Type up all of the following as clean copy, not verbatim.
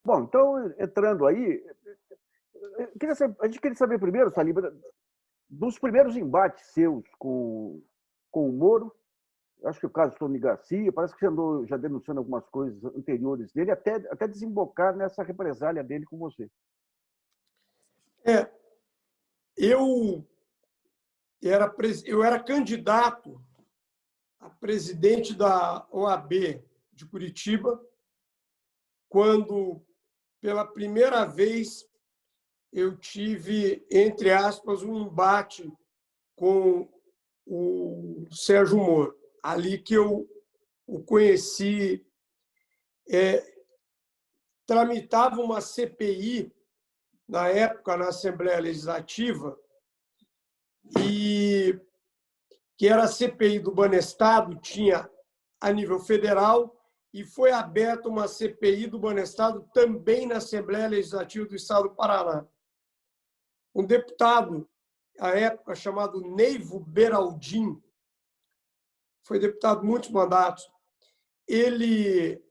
Bom, então, entrando aí, a gente queria saber primeiro, Salim, dos primeiros embates seus com o Moro. Acho que o caso do Tony Garcia, parece que você andou já denunciando algumas coisas anteriores dele, até desembocar nessa represália dele com você. Eu era candidato a presidente da OAB de Curitiba, quando, pela primeira vez, eu tive, entre aspas, um embate com o Sérgio Moro. Ali que eu o conheci, tramitava uma CPI, na época, na Assembleia Legislativa, e que era a CPI do Banestado, tinha a nível federal, e foi aberta uma CPI do Banestado também na Assembleia Legislativa do Estado do Paraná. Um deputado, à época, chamado Neivo Beraldin, foi deputado muitos mandatos, ele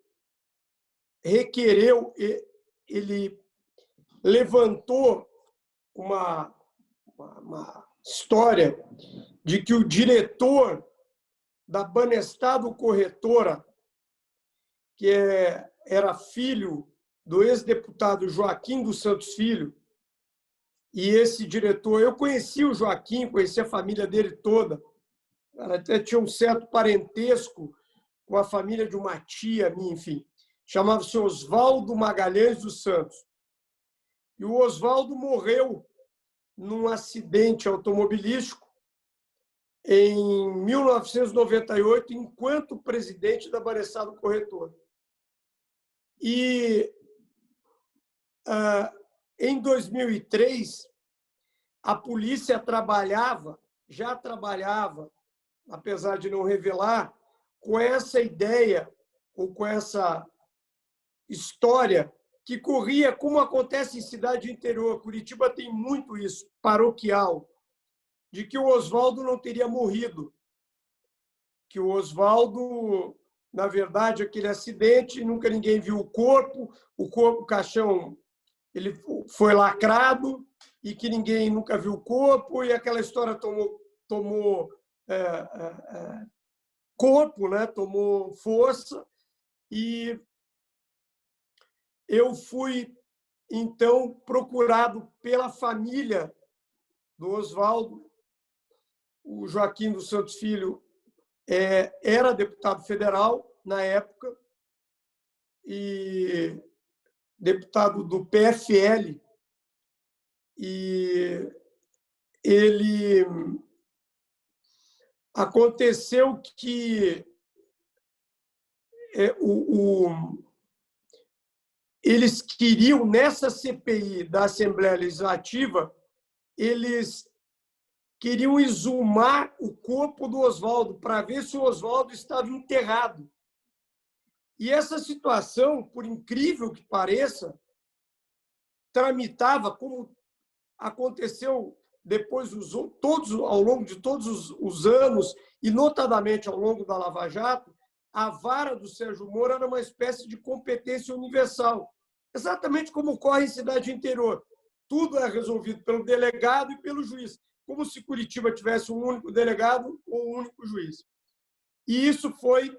requereu, ele levantou uma história de que o diretor da Banestado Corretora, que era filho do ex-deputado Joaquim dos Santos Filho, e esse diretor, eu conheci o Joaquim, conheci a família dele toda, até tinha um certo parentesco com a família de uma tia minha, enfim, chamava-se Oswaldo Magalhães dos Santos. E o Oswaldo morreu num acidente automobilístico em 1998, enquanto presidente da Banestado Corretora. E em 2003, a polícia já trabalhava, apesar de não revelar, com essa ideia ou com essa história que corria, como acontece em cidade interior. Curitiba tem muito isso, paroquial, de que o Oswaldo não teria morrido, que o Oswaldo, na verdade, aquele acidente, nunca ninguém viu o caixão, ele foi lacrado e que ninguém nunca viu o corpo, e aquela história tomou corpo, né? Tomou força, e eu fui, então, procurado pela família do Oswaldo. O Joaquim dos Santos Filho era deputado federal na época e deputado do PFL, e ele aconteceu que eles queriam, nessa CPI da Assembleia Legislativa, eles queriam exumar o corpo do Oswaldo para ver se o Oswaldo estava enterrado. E essa situação, por incrível que pareça, tramitava, como aconteceu depois, ao longo de todos os anos, e notadamente ao longo da Lava Jato, a vara do Sérgio Moro era uma espécie de competência universal, exatamente como ocorre em cidade interior. Tudo é resolvido pelo delegado e pelo juiz, como se Curitiba tivesse um único delegado ou um único juiz. E isso foi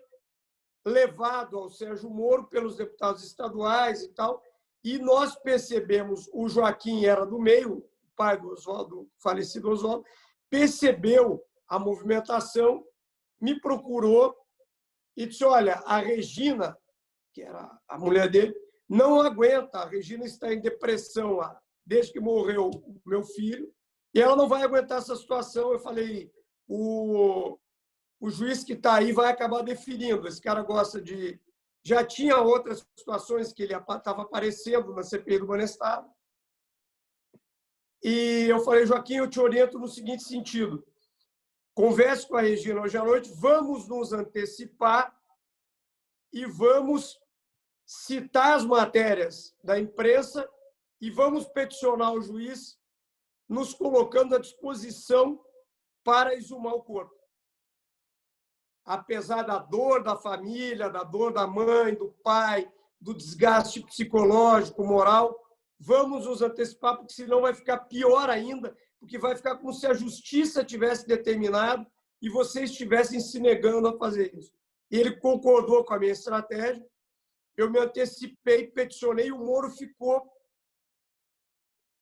levado ao Sérgio Moro pelos deputados estaduais e tal, e nós percebemos, o Joaquim era do meio, o pai do Oswaldo, falecido Oswaldo, percebeu a movimentação, me procurou e disse: olha, a Regina, que era a mulher dele, não aguenta, a Regina está em depressão desde que morreu o meu filho, e ela não vai aguentar essa situação. Eu falei, o juiz que está aí vai acabar definindo. Esse cara gosta de... Já tinha outras situações que ele estava aparecendo na CPI do Banestado. E eu falei: Joaquim, eu te oriento no seguinte sentido: converse com a Regina hoje à noite, vamos nos antecipar e vamos citar as matérias da imprensa e vamos peticionar o juiz, nos colocando à disposição para exumar o corpo. Apesar da dor da família, da dor da mãe, do pai, do desgaste psicológico, moral. Vamos nos antecipar, porque senão vai ficar pior ainda, porque vai ficar como se a justiça tivesse determinado e vocês estivessem se negando a fazer isso. E ele concordou com a minha estratégia, eu me antecipei, peticionei, o Moro ficou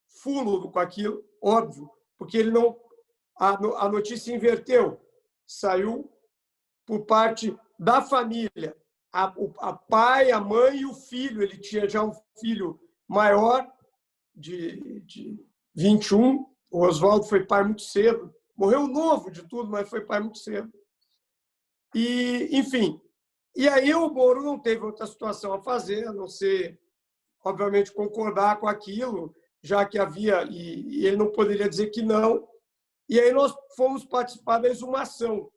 fulo com aquilo, óbvio, porque ele não, a notícia inverteu, saiu por parte da família, a pai, a mãe e o filho. Ele tinha já um filho maior, de 21, o Oswaldo foi pai muito cedo, morreu novo de tudo, mas foi pai muito cedo. E, enfim, e aí o Moro não teve outra situação a fazer, a não ser, obviamente, concordar com aquilo, já que havia, e ele não poderia dizer que não. E aí nós fomos participar da exumação.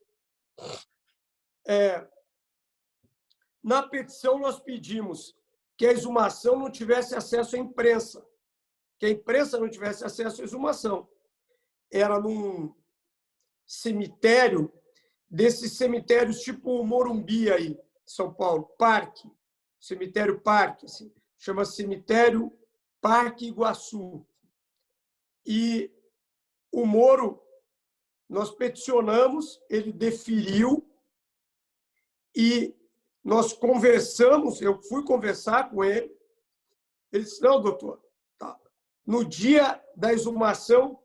Na petição, nós pedimos que a exumação não tivesse acesso à imprensa, que a imprensa não tivesse acesso à exumação. Era num cemitério, desses cemitérios tipo o Morumbi aí, São Paulo, Parque, cemitério Parque, assim, chama Cemitério Parque Iguaçu. E o Moro, nós peticionamos, ele deferiu e nós conversamos, eu fui conversar com ele, ele disse, não, doutor, tá. No dia da exumação,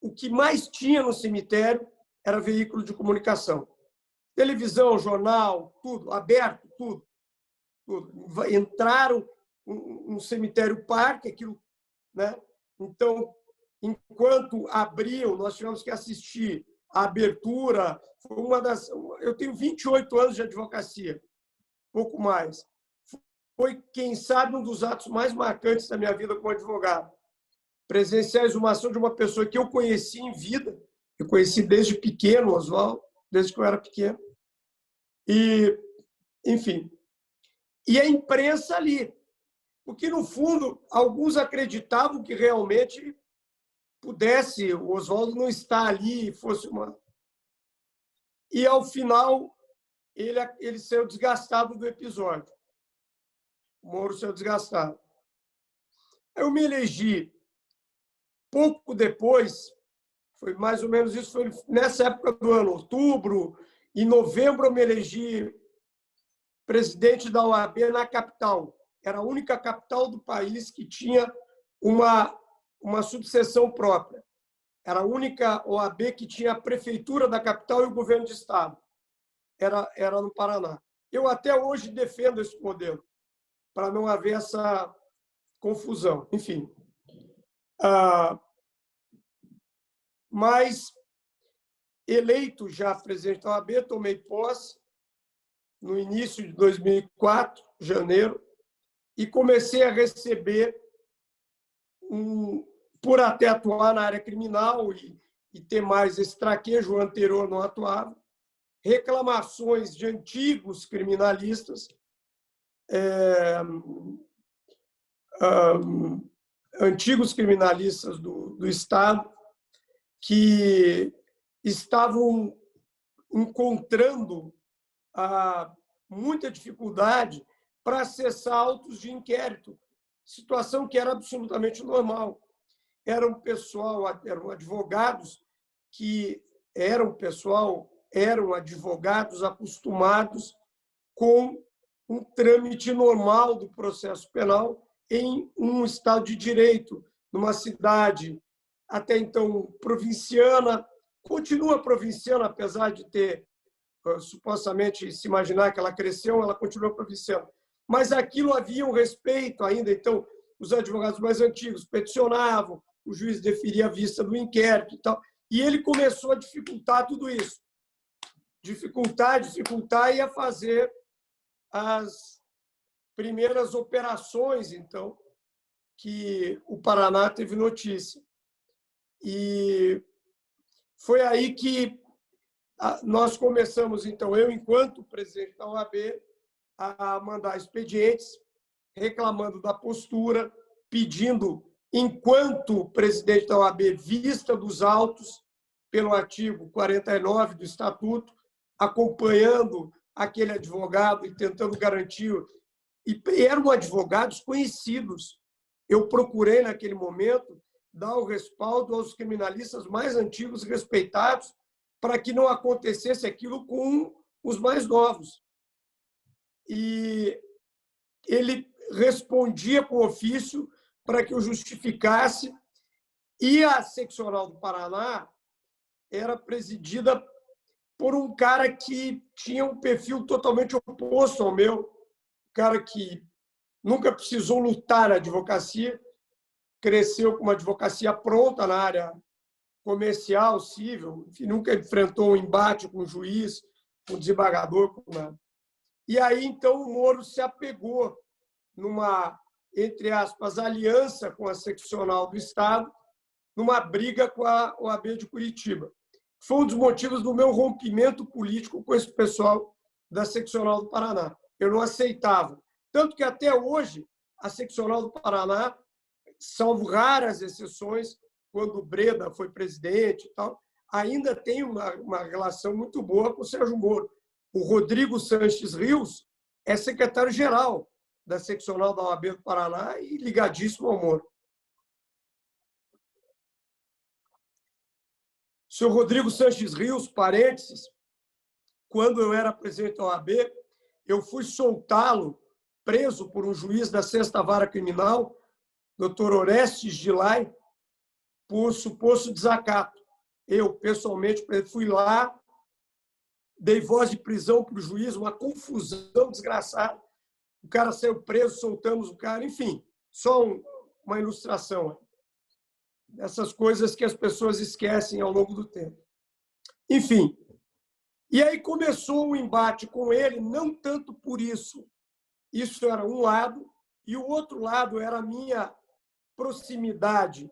o que mais tinha no cemitério era veículo de comunicação. Televisão, jornal, tudo, aberto, tudo. Entraram no cemitério Parque, aquilo, né? Então, enquanto abriam, nós tivemos que assistir a abertura. Foi uma das... Eu tenho 28 anos de advocacia, pouco mais. Foi, quem sabe, um dos atos mais marcantes da minha vida como advogado. Presenciar a exumação de uma pessoa que eu conheci em vida, eu conheci desde pequeno, Oswaldo, desde que eu era pequeno. E, enfim, e a imprensa ali. Porque, no fundo, alguns acreditavam que realmente pudesse, o Oswaldo não estar ali, fosse uma... E, ao final, ele saiu desgastado do episódio. O Moro saiu desgastado. Eu me elegi pouco depois, foi mais ou menos isso, foi nessa época do ano, outubro, em novembro eu me elegi presidente da OAB na capital. Era a única capital do país que tinha uma subseção própria. Era a única OAB que tinha a prefeitura da capital e o governo de estado. Era no Paraná. Eu até hoje defendo esse modelo, para não haver essa confusão. Enfim. Mas, eleito já presidente da OAB, tomei posse no início de 2004, janeiro, e comecei a receber, por até atuar na área criminal e ter mais esse traquejo, o anterior não atuava, reclamações de antigos criminalistas, antigos criminalistas do Estado, que estavam encontrando muita dificuldade para acessar autos de inquérito, situação que era absolutamente normal. Eram advogados que eram advogados acostumados com um trâmite normal do processo penal em um Estado de Direito, numa cidade até então provinciana, continua provinciana, apesar de ter, supostamente, se imaginar que ela cresceu, ela continua provinciana. Mas aquilo havia um respeito ainda, então os advogados mais antigos peticionavam, o juiz deferia a vista do inquérito e tal, e ele começou a dificultar tudo isso. Dificultar e a fazer as primeiras operações, então, que o Paraná teve notícia. E foi aí que nós começamos, então, eu, enquanto presidente da OAB, a mandar expedientes, reclamando da postura, pedindo, enquanto presidente da OAB, vista dos autos pelo artigo 49 do Estatuto, acompanhando aquele advogado e tentando garantir e eram advogados conhecidos. Eu procurei, naquele momento, dar o respaldo aos criminalistas mais antigos e respeitados para que não acontecesse aquilo com os mais novos. E ele respondia com ofício para que eu justificasse. E a seccional do Paraná era presidida por um cara que tinha um perfil totalmente oposto ao meu, um cara que nunca precisou lutar na advocacia, cresceu com uma advocacia pronta na área comercial, civil, enfim, nunca enfrentou um embate com o juiz, com o desembargador, com nada. E aí, então, o Moro se apegou numa, entre aspas, aliança com a seccional do Estado, numa briga com a OAB de Curitiba. Foi um dos motivos do meu rompimento político com esse pessoal da seccional do Paraná. Eu não aceitava. Tanto que, até hoje, a seccional do Paraná, salvo raras exceções, quando o Breda foi presidente e tal, ainda tem uma relação muito boa com o Sérgio Moro. O Rodrigo Sanches Rios é secretário-geral da seccional da OAB do Paraná e ligadíssimo ao Moro. O senhor Rodrigo Sanches Rios, parênteses, quando eu era presidente da OAB, eu fui soltá-lo, preso por um juiz da 6ª Vara Criminal, doutor Orestes Gilai, por suposto desacato. Eu, pessoalmente, fui lá, dei voz de prisão para o juiz, uma confusão desgraçada. O cara saiu preso, soltamos o cara, enfim, só uma ilustração dessas coisas que as pessoas esquecem ao longo do tempo. Enfim, e aí começou o embate com ele, não tanto por isso. Isso era um lado, e o outro lado era a minha proximidade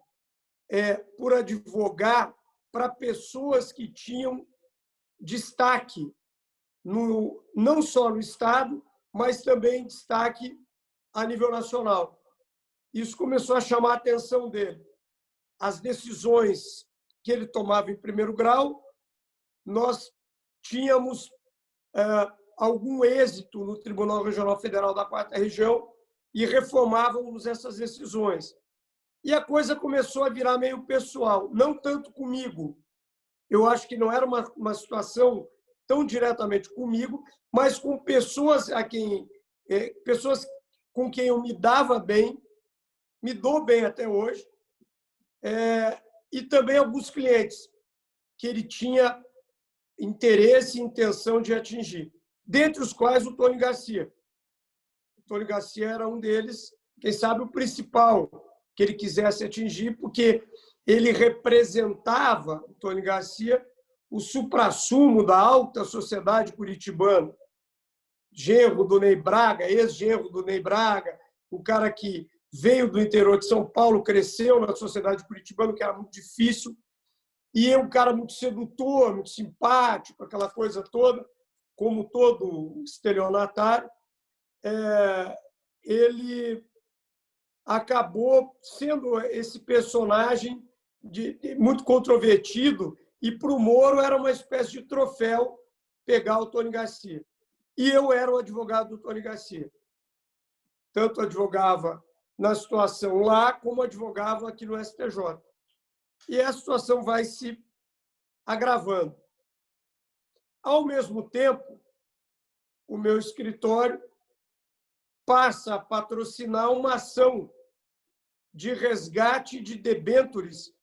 por advogar para pessoas que tinham destaque, não só no Estado, mas também destaque a nível nacional. Isso começou a chamar a atenção dele. As decisões que ele tomava em primeiro grau, nós tínhamos algum êxito no Tribunal Regional Federal da 4ª Região e reformávamos essas decisões. E a coisa começou a virar meio pessoal, não tanto comigo. Eu acho que não era uma situação tão diretamente comigo, mas com pessoas pessoas com quem eu me dava bem, me dou bem até hoje, e também alguns clientes que ele tinha interesse e intenção de atingir, dentre os quais o Tony Garcia. O Tony Garcia era um deles, quem sabe o principal que ele quisesse atingir, porque ele representava, o Tony Garcia, o suprassumo da alta sociedade curitibana. Genro do Ney Braga, ex-genro do Ney Braga, o cara que veio do interior de São Paulo, cresceu na sociedade curitibana, que era muito difícil, e é um cara muito sedutor, muito simpático, aquela coisa toda, como todo estelionatário. Ele acabou sendo esse personagem muito controvertido, e para o Moro era uma espécie de troféu pegar o Tony Garcia. E eu era o advogado do Tony Garcia. Tanto advogava na situação lá, como advogava aqui no STJ. E a situação vai se agravando. Ao mesmo tempo, o meu escritório passa a patrocinar uma ação de resgate de debêntures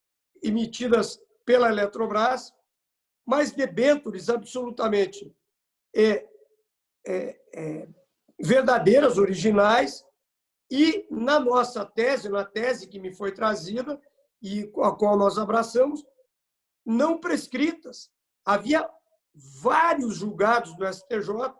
emitidas pela Eletrobras, mas debêntures absolutamente verdadeiras, originais, e na nossa tese, na tese que me foi trazida e a qual nós abraçamos, não prescritas. Havia vários julgados do STJ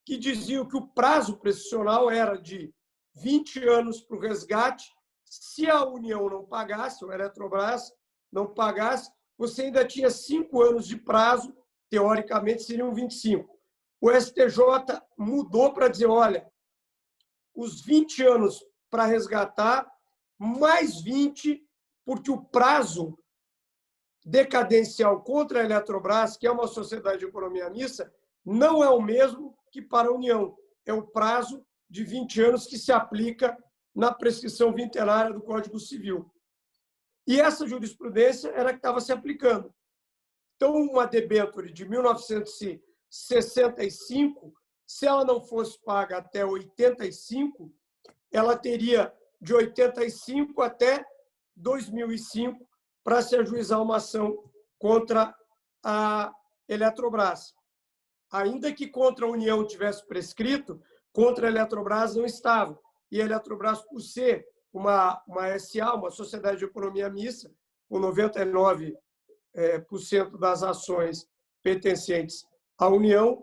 que diziam que o prazo prescricional era de 20 anos para o resgate. Se a União não pagasse, ou a Eletrobras não pagasse, você ainda tinha 5 anos de prazo, teoricamente seriam 25. O STJ mudou para dizer, olha, os 20 anos para resgatar, mais 20, porque o prazo decadencial contra a Eletrobras, que é uma sociedade de economia mista, não é o mesmo que para a União. É o prazo de 20 anos que se aplica na prescrição vintenária do Código Civil. E essa jurisprudência era que estava se aplicando. Então, uma debênture de 1965, se ela não fosse paga até 85, ela teria de 85 até 2005 para se ajuizar uma ação contra a Eletrobras. Ainda que contra a União tivesse prescrito, contra a Eletrobras não estava. E a Eletrobras, por ser uma SA, uma sociedade de economia mista, com 99% das ações pertencentes à União,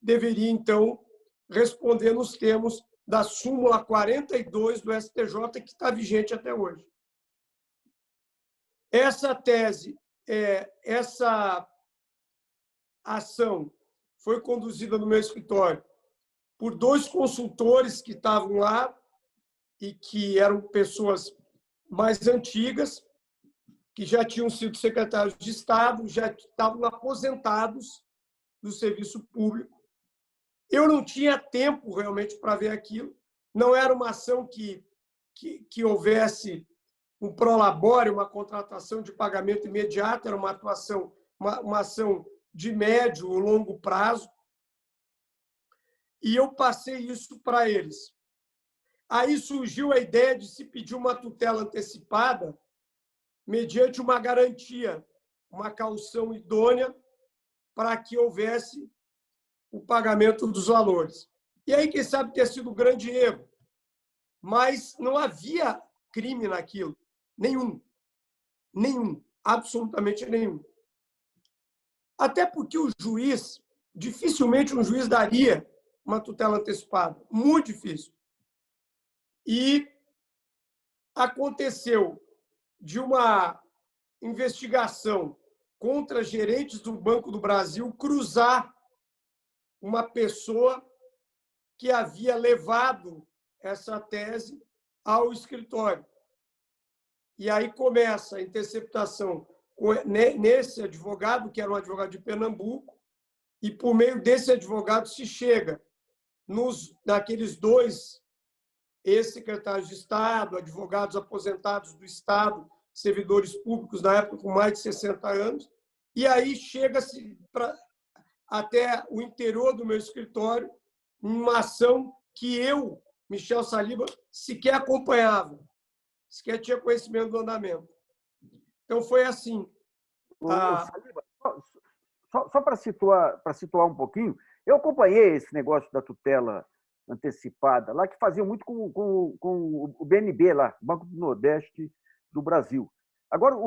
deveria, então, responder nos termos da súmula 42 do STJ, que está vigente até hoje. Essa tese, essa ação foi conduzida no meu escritório por 2 consultores que estavam lá e que eram pessoas mais antigas, que já tinham sido secretários de Estado, já estavam aposentados do serviço público. Eu não tinha tempo realmente para ver aquilo. Não era uma ação que houvesse um prolabore, uma contratação de pagamento imediato, era uma ação de médio ou longo prazo. E eu passei isso para eles. Aí surgiu a ideia de se pedir uma tutela antecipada mediante uma garantia, uma caução idônea para que houvesse o pagamento dos valores. E aí, quem sabe ter sido um grande erro. Mas não havia crime naquilo. Nenhum. Nenhum. Absolutamente nenhum. Até porque o juiz, dificilmente um juiz daria uma tutela antecipada. Muito difícil. E aconteceu de uma investigação contra gerentes do Banco do Brasil cruzar uma pessoa que havia levado essa tese ao escritório. E aí começa a interceptação nesse advogado, que era um advogado de Pernambuco, e por meio desse advogado se chega naqueles 2 ex-secretários de Estado, advogados aposentados do Estado, servidores públicos, na época com mais de 60 anos, e aí chega-se até o interior do meu escritório, uma ação que eu, Michel Saliba, sequer acompanhava, sequer tinha conhecimento do andamento. Então, foi assim. Saliba, só para situar um pouquinho, eu acompanhei esse negócio da tutela antecipada, lá que faziam muito com o BNB, lá, Banco do Nordeste do Brasil. Agora,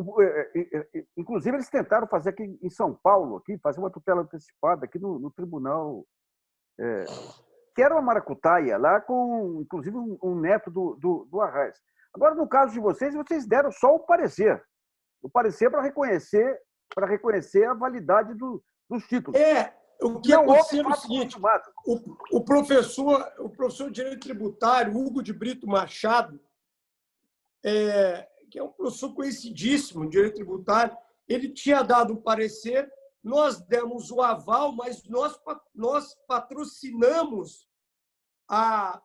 inclusive, eles tentaram fazer aqui em São Paulo, fazer uma tutela antecipada aqui no tribunal, que era uma maracutaia, lá com, inclusive, um neto do Arraes. Agora, no caso de vocês deram só o parecer para reconhecer a validade dos títulos. O que aconteceu é o seguinte: o professor de Direito Tributário, Hugo de Brito Machado, que é um professor conhecidíssimo de Direito Tributário, ele tinha dado um parecer, nós demos o aval, mas nós patrocinamos a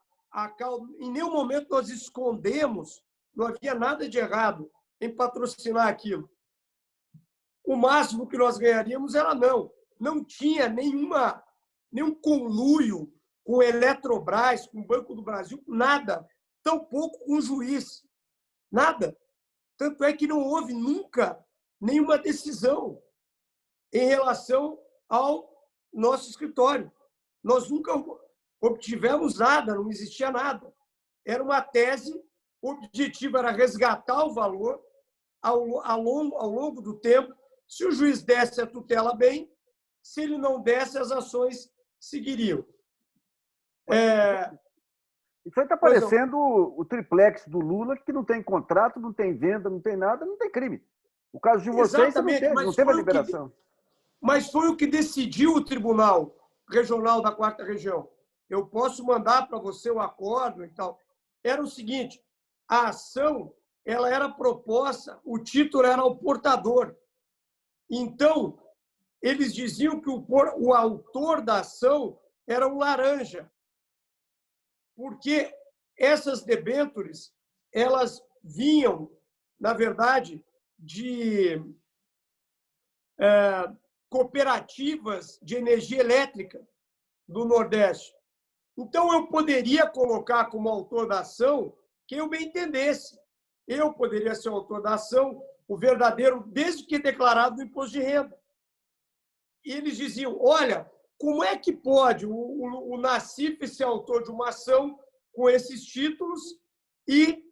causa. Em nenhum momento nós escondemos, não havia nada de errado em patrocinar aquilo. O máximo que nós ganharíamos era não tinha nenhum conluio com Eletrobras, com o Banco do Brasil, nada. Tampouco com o juiz. Nada. Tanto é que não houve nunca nenhuma decisão em relação ao nosso escritório. Nós nunca obtivemos nada, não existia nada. Era uma tese, o objetivo era resgatar o valor ao longo do tempo. Se o juiz desse a tutela bem, se ele não desse, as ações seguiriam. Isso aí está parecendo o triplex do Lula, que não tem contrato, não tem venda, não tem nada, não tem crime. O caso de vocês não teve a liberação. Mas foi o que decidiu o Tribunal Regional da 4ª Região. Eu posso mandar para você o acordo e tal. Era o seguinte: a ação ela era proposta, o título era o portador. Então, eles diziam que o autor da ação era um laranja. porque essas debêntures, elas vinham, na verdade, de cooperativas de energia elétrica do Nordeste. Então, eu poderia colocar como autor da ação quem eu bem entendesse. Eu poderia ser o autor da ação, o verdadeiro, desde que declarado no imposto de renda. E eles diziam, olha, como é que pode o Nassif ser autor de uma ação com esses títulos e,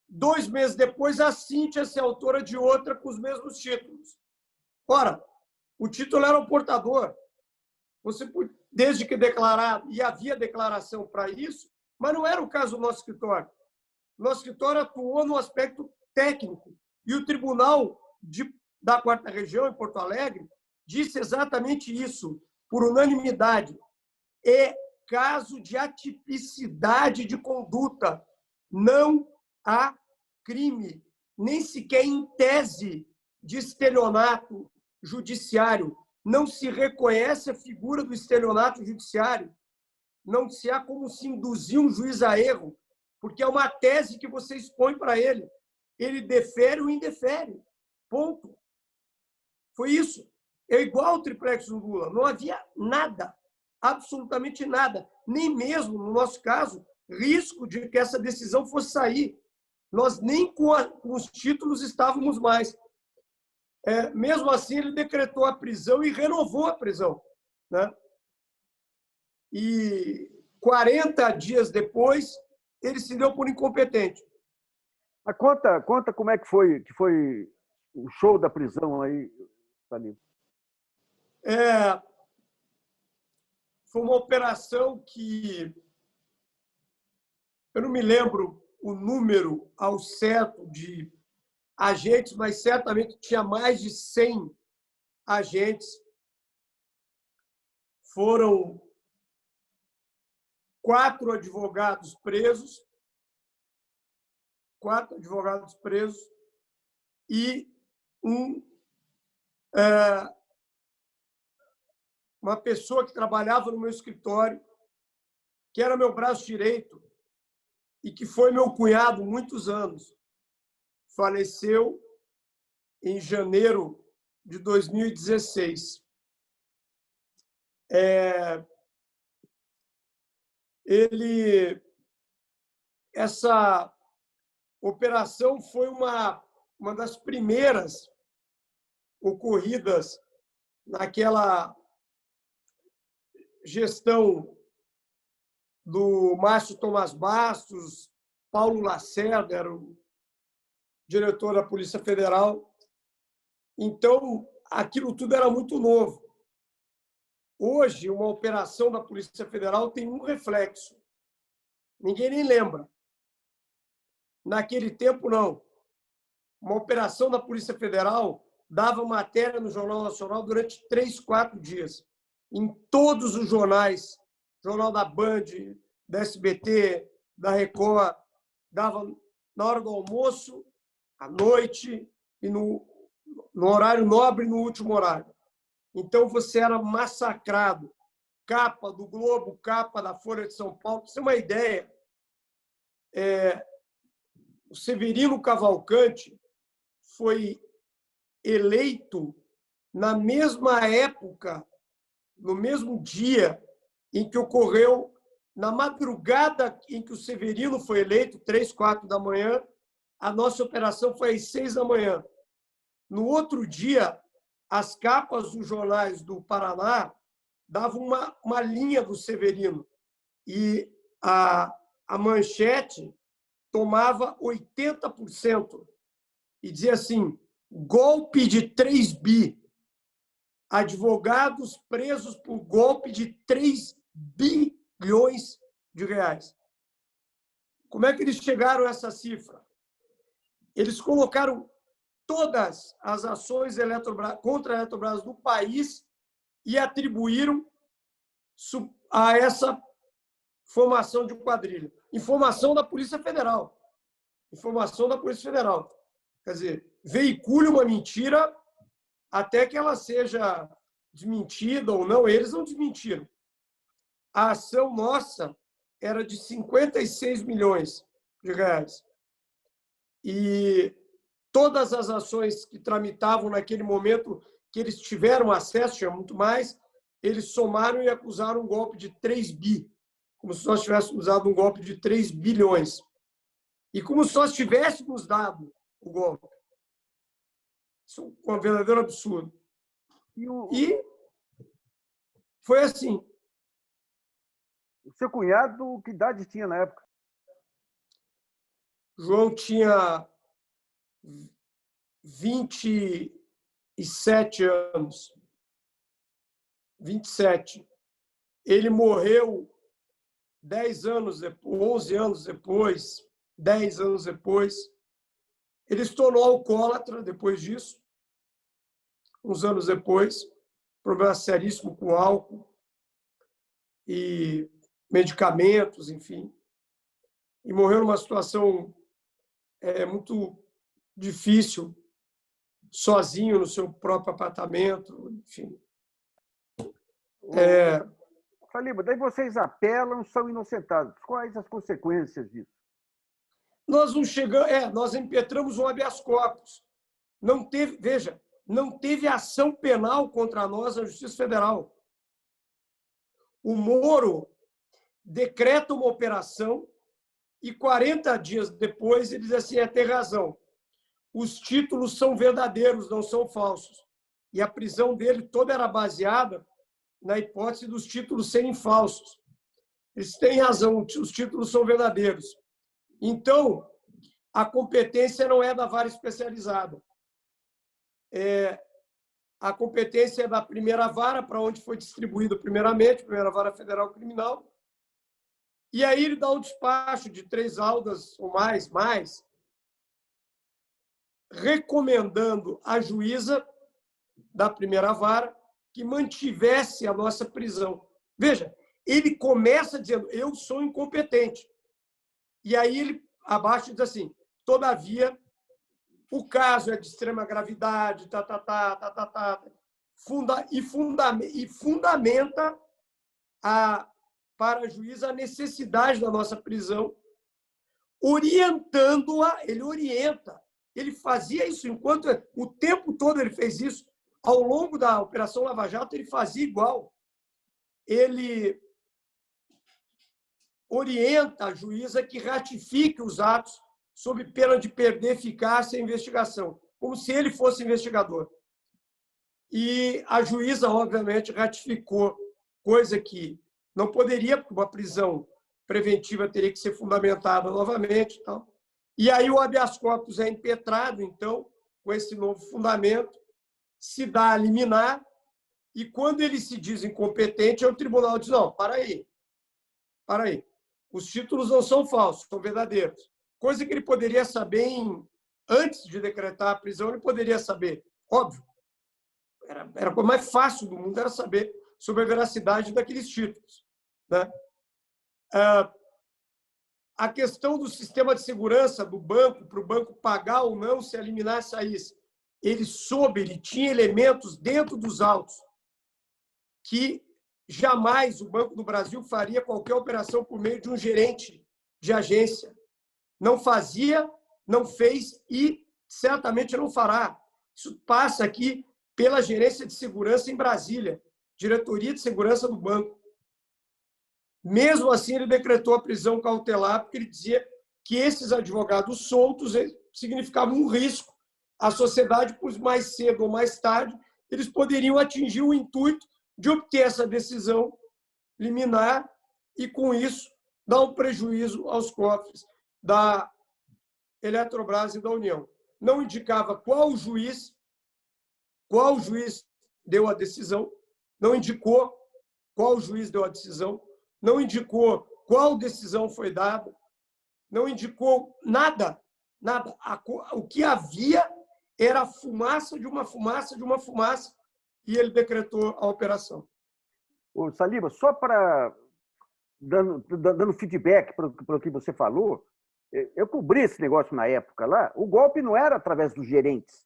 2 meses depois, a Cíntia ser autora de outra com os mesmos títulos? Ora, o título era o portador. Você, desde que declarado, e havia declaração para isso, mas não era o caso do nosso escritório. Nosso escritório atuou no aspecto técnico. E o Tribunal da Quarta Região, em Porto Alegre, disse exatamente isso, por unanimidade. É caso de atipicidade de conduta. Não há crime, nem sequer em tese de estelionato judiciário. Não se reconhece a figura do estelionato judiciário. Não se há como se induzir um juiz a erro, porque é uma tese que você expõe para ele. Ele defere ou indefere. Ponto. Foi isso. É igual ao triplex do Lula. Não havia nada, absolutamente nada. Nem mesmo, no nosso caso, risco de que essa decisão fosse sair. Nós nem com os títulos estávamos mais. Mesmo assim, ele decretou a prisão e renovou a prisão, né? E 40 dias depois, ele se deu por incompetente. Mas conta como é que foi o show da prisão aí, Salim. Foi uma operação que eu não me lembro o número ao certo de agentes, mas certamente tinha mais de 100 agentes. Foram 4 advogados presos e uma pessoa que trabalhava no meu escritório, que era meu braço direito e que foi meu cunhado muitos anos. Faleceu em janeiro de 2016. Essa operação foi uma das primeiras ocorridas naquela gestão do Márcio Tomás Bastos, Paulo Lacerda era o diretor da Polícia Federal. Então, aquilo tudo era muito novo. Hoje, uma operação da Polícia Federal tem um reflexo. Ninguém nem lembra. Naquele tempo, não. Uma operação da Polícia Federal dava matéria no Jornal Nacional durante 3, 4 dias. Em todos os jornais, jornal da Band, da SBT, da Record, dava na hora do almoço, à noite e no horário nobre, no último horário. Então, você era massacrado. Capa do Globo, capa da Folha de São Paulo. Para você ter uma ideia, o Severino Cavalcante foi eleito na mesma época, no mesmo dia em que ocorreu, na madrugada em que o Severino foi eleito, 3, 4 da manhã, a nossa operação foi às 6 da manhã. No outro dia, as capas dos jornais do Paraná davam uma linha do Severino e a manchete tomava 80% e dizia assim: golpe de 3 bi. Advogados presos por golpe de 3 bilhões de reais. Como é que eles chegaram a essa cifra? Eles colocaram todas as ações contra a Eletrobras do país e atribuíram a essa formação de quadrilha. Informação da Polícia Federal. Informação da Polícia Federal. Quer dizer, veicule uma mentira até que ela seja desmentida ou não. Eles não desmentiram. A ação nossa era de 56 milhões de reais. E todas as ações que tramitavam naquele momento, que eles tiveram acesso, tinha muito mais, eles somaram e acusaram um golpe de 3 bi, como se nós tivéssemos dado um golpe de 3 bilhões. E como se nós tivéssemos dado o golpe. Isso é um verdadeiro absurdo. E foi assim. O seu cunhado, que idade tinha na época? João tinha 27 anos. 27. Ele morreu 10 anos depois, 11 anos depois, 10 anos depois. Ele se tornou alcoólatra depois disso, uns anos depois, problema seríssimo com álcool e medicamentos, enfim. E morreu numa situação muito difícil, sozinho no seu próprio apartamento, enfim. Saliba, daí vocês apelam, são inocentados. Quais as consequências disso? Nós não chegamos, nós impetramos um habeas corpus. Não teve, veja, não teve ação penal contra nós na Justiça Federal. O Moro decreta uma operação e 40 dias depois ele diz assim, tem razão. Os títulos são verdadeiros, não são falsos. E a prisão dele toda era baseada na hipótese dos títulos serem falsos. Eles têm razão, os títulos são verdadeiros. Então, a competência não é da vara especializada. A competência é da primeira vara, para onde foi distribuído primeiramente, primeira vara federal criminal. E aí ele dá um despacho de 3 laudas ou mais, recomendando à juíza da primeira vara que mantivesse a nossa prisão. Veja, ele começa dizendo, eu sou incompetente. E aí ele, abaixo, diz assim, todavia, o caso é de extrema gravidade, e fundamenta para a juíza a necessidade da nossa prisão, orientando-a, ele orienta. Ele fazia isso enquanto o tempo todo ele fez isso. Ao longo da Operação Lava Jato, ele fazia igual. Ele orienta a juíza que ratifique os atos sob pena de perder eficácia a investigação, como se ele fosse investigador. E a juíza, obviamente, ratificou, coisa que não poderia, porque uma prisão preventiva teria que ser fundamentada novamente. E aí o habeas corpus é impetrado, então, com esse novo fundamento, se dá a liminar, e quando ele se diz incompetente, o tribunal diz, não, para aí. Os títulos não são falsos, são verdadeiros. Coisa que ele poderia saber antes de decretar a prisão, ele poderia saber. Óbvio. Era a coisa mais fácil do mundo, era saber sobre a veracidade daqueles títulos. Né? A questão do sistema de segurança do banco, para o banco pagar ou não, se a liminar saísse. Ele tinha elementos dentro dos autos que jamais o Banco do Brasil faria qualquer operação por meio de um gerente de agência. Não fazia, não fez e certamente não fará. Isso passa aqui pela Gerência de Segurança em Brasília, Diretoria de Segurança do Banco. Mesmo assim, ele decretou a prisão cautelar, porque ele dizia que esses advogados soltos significavam um risco à sociedade, pois mais cedo ou mais tarde eles poderiam atingir o intuito de obter essa decisão liminar e, com isso, dar um prejuízo aos cofres da Eletrobras e da União. Não indicava qual juiz deu a decisão, não indicou qual juiz deu a decisão, não indicou qual decisão foi dada, não indicou nada. O que havia era a fumaça de uma fumaça de uma fumaça, e ele decretou a operação. Ô, Saliba, só para dando feedback para o que você falou, eu cobri esse negócio na época lá. O golpe não era através dos gerentes.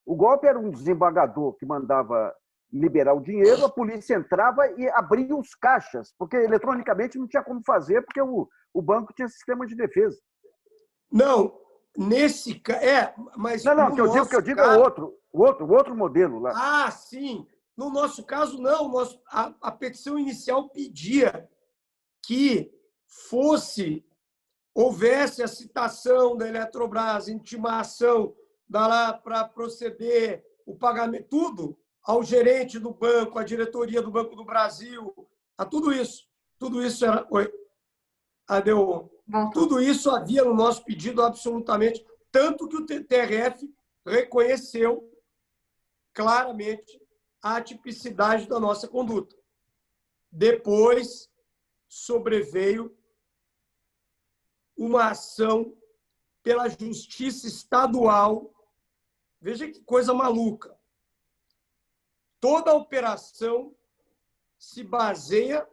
O golpe era um desembargador que mandava liberar o dinheiro, a polícia entrava e abria os caixas, porque eletronicamente não tinha como fazer, porque o banco tinha sistema de defesa. Não, nesse mas Não, no o que eu nosso digo é caso... o outro modelo lá. Ah, sim. No nosso caso, não. A petição inicial pedia que houvesse a citação da Eletrobras, intimação para proceder o pagamento, tudo ao gerente do banco, à diretoria do Banco do Brasil, a tudo isso. Tudo isso era... Oi, Adeu. Tudo isso havia no nosso pedido absolutamente, tanto que o TRF reconheceu claramente a tipicidade da nossa conduta. Depois sobreveio uma ação pela Justiça Estadual. Veja que coisa maluca. Toda a operação se baseia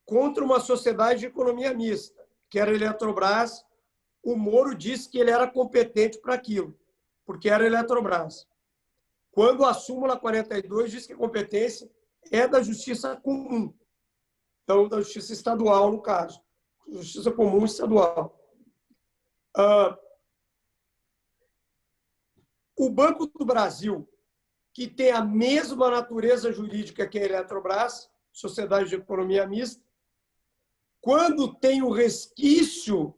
contra uma sociedade de economia mista, que era a Eletrobras. O Moro disse que ele era competente para aquilo, porque era a Eletrobras. Quando a súmula 42 diz que a competência é da Justiça Comum, então da Justiça Estadual, no caso. Justiça Comum Estadual. O Banco do Brasil, que tem a mesma natureza jurídica que a Eletrobras, Sociedade de Economia Mista, quando tem o resquício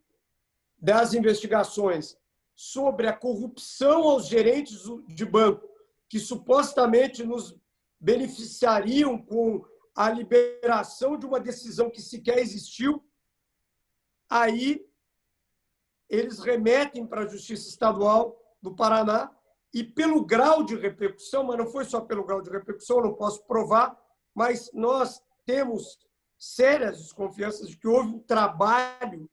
das investigações sobre a corrupção aos gerentes de banco, que supostamente nos beneficiariam com a liberação de uma decisão que sequer existiu, aí eles remetem para a Justiça Estadual do Paraná e, pelo grau de repercussão, mas não foi só pelo grau de repercussão, eu não posso provar, mas nós temos sérias desconfianças de que houve um trabalho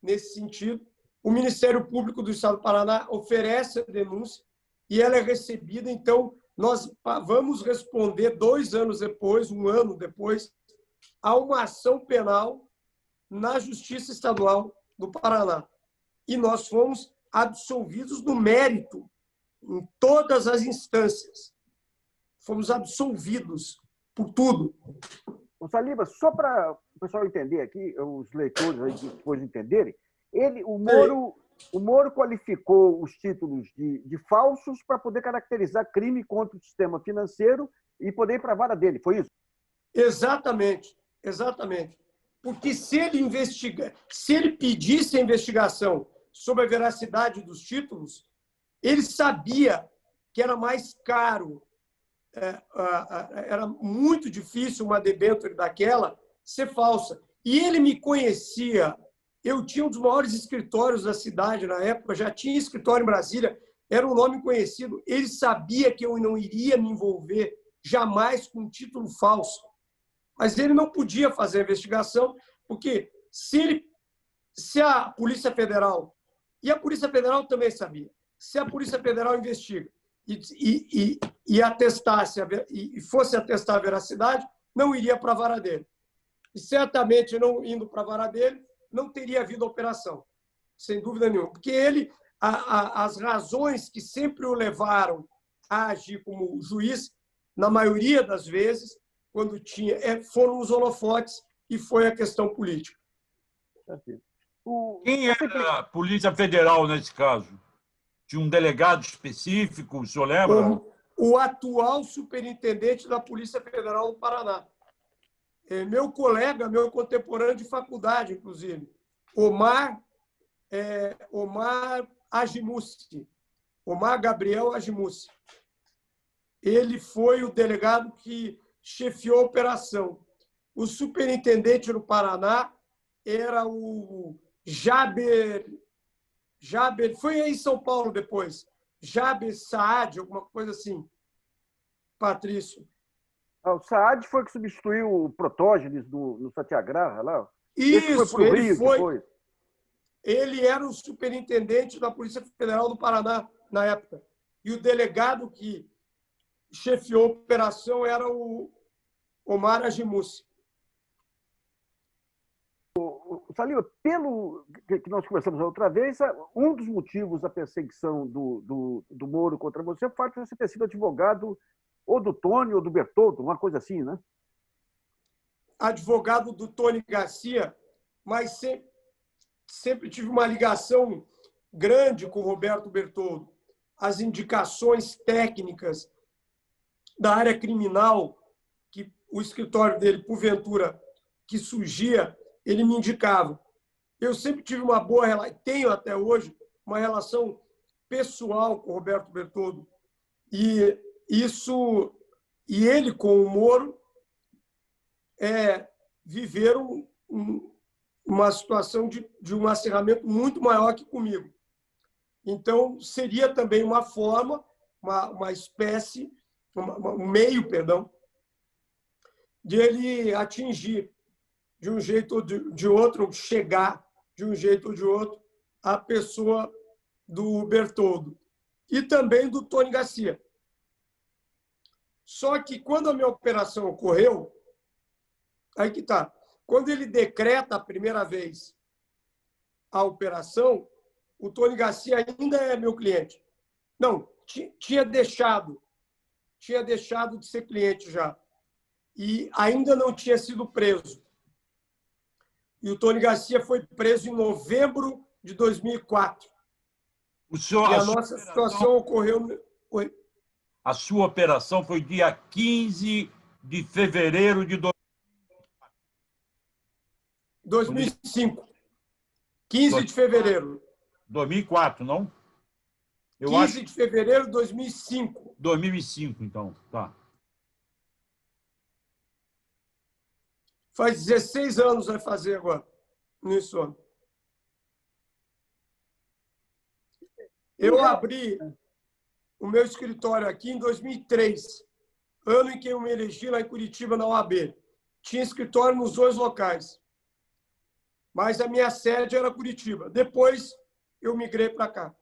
nesse sentido. O Ministério Público do Estado do Paraná oferece a denúncia e ela é recebida. Então, nós vamos responder 2 anos depois, 1 ano depois, a uma ação penal na Justiça Estadual do Paraná. E nós fomos absolvidos no mérito, em todas as instâncias. Fomos absolvidos por tudo. Saliba, só para o pessoal entender aqui, os leitores aí depois entenderem, o Moro qualificou os títulos de falsos para poder caracterizar crime contra o sistema financeiro e poder ir para a vara dele, foi isso? Exatamente, exatamente. Porque se ele pedisse a investigação sobre a veracidade dos títulos, ele sabia que era mais caro, era muito difícil uma debênture daquela ser falsa. E ele me conhecia. Eu tinha um dos maiores escritórios da cidade na época, já tinha escritório em Brasília, era um nome conhecido. Ele sabia que eu não iria me envolver jamais com um título falso. Mas ele não podia fazer a investigação, porque se a Polícia Federal, e a Polícia Federal também sabia, se a Polícia Federal investiga e atestasse, e fosse atestar a veracidade, não iria para a vara dele. E certamente, não indo para a vara dele, não teria havido operação, sem dúvida nenhuma. Porque as razões que sempre o levaram a agir como juiz, na maioria das vezes, quando foram os holofotes e foi a questão política. Quem era a Polícia Federal nesse caso? Tinha um delegado específico, o senhor lembra? O atual superintendente da Polícia Federal do Paraná. Meu colega, meu contemporâneo de faculdade, inclusive, Omar Agimussi, Omar Gabriel Agimussi. Ele foi o delegado que chefiou a operação. O superintendente no Paraná era o Jaber, foi aí em São Paulo depois, Jaber Saad, alguma coisa assim, Patrício. O Saad foi que substituiu o Protógenes no Satyagraha lá? Isso, ele era o superintendente da Polícia Federal do Paraná na época. E o delegado que chefiou a operação era o Omar Agimussi. Saliba, pelo que nós conversamos outra vez, um dos motivos da perseguição do Moro contra você é o fato de você ter sido advogado ou do Tony ou do Bertoldo, uma coisa assim, né? Advogado do Tony Garcia, mas sempre tive uma ligação grande com o Roberto Bertoldo. As indicações técnicas da área criminal, que o escritório dele, porventura, que surgia, ele me indicava. Eu sempre tive uma boa relação, tenho até hoje, uma relação pessoal com o Roberto Bertoldo. E ele com o Moro viveram uma situação de um acirramento muito maior que comigo. Então, seria também uma forma, uma espécie, um meio, perdão, de ele atingir de um jeito ou de outro, chegar de um jeito ou de outro à pessoa do Bertoldo e também do Tony Garcia. Só que quando a minha operação ocorreu, aí que está, quando ele decreta a primeira vez a operação, o Tony Garcia ainda é meu cliente. Não, tinha deixado de ser cliente já. E ainda não tinha sido preso. E o Tony Garcia foi preso em novembro de 2004. E a nossa situação ocorreu... Oi? A sua operação foi dia 15 de fevereiro de 2005. 15 de fevereiro. 2004, não? 15 de fevereiro de 2005. 2005, então. Tá. Faz 16 anos vai fazer agora, nisso ano. Eu abri o meu escritório aqui em 2003, ano em que eu me elegi lá em Curitiba, na OAB. Tinha escritório nos dois locais, mas a minha sede era Curitiba. Depois, eu migrei para cá.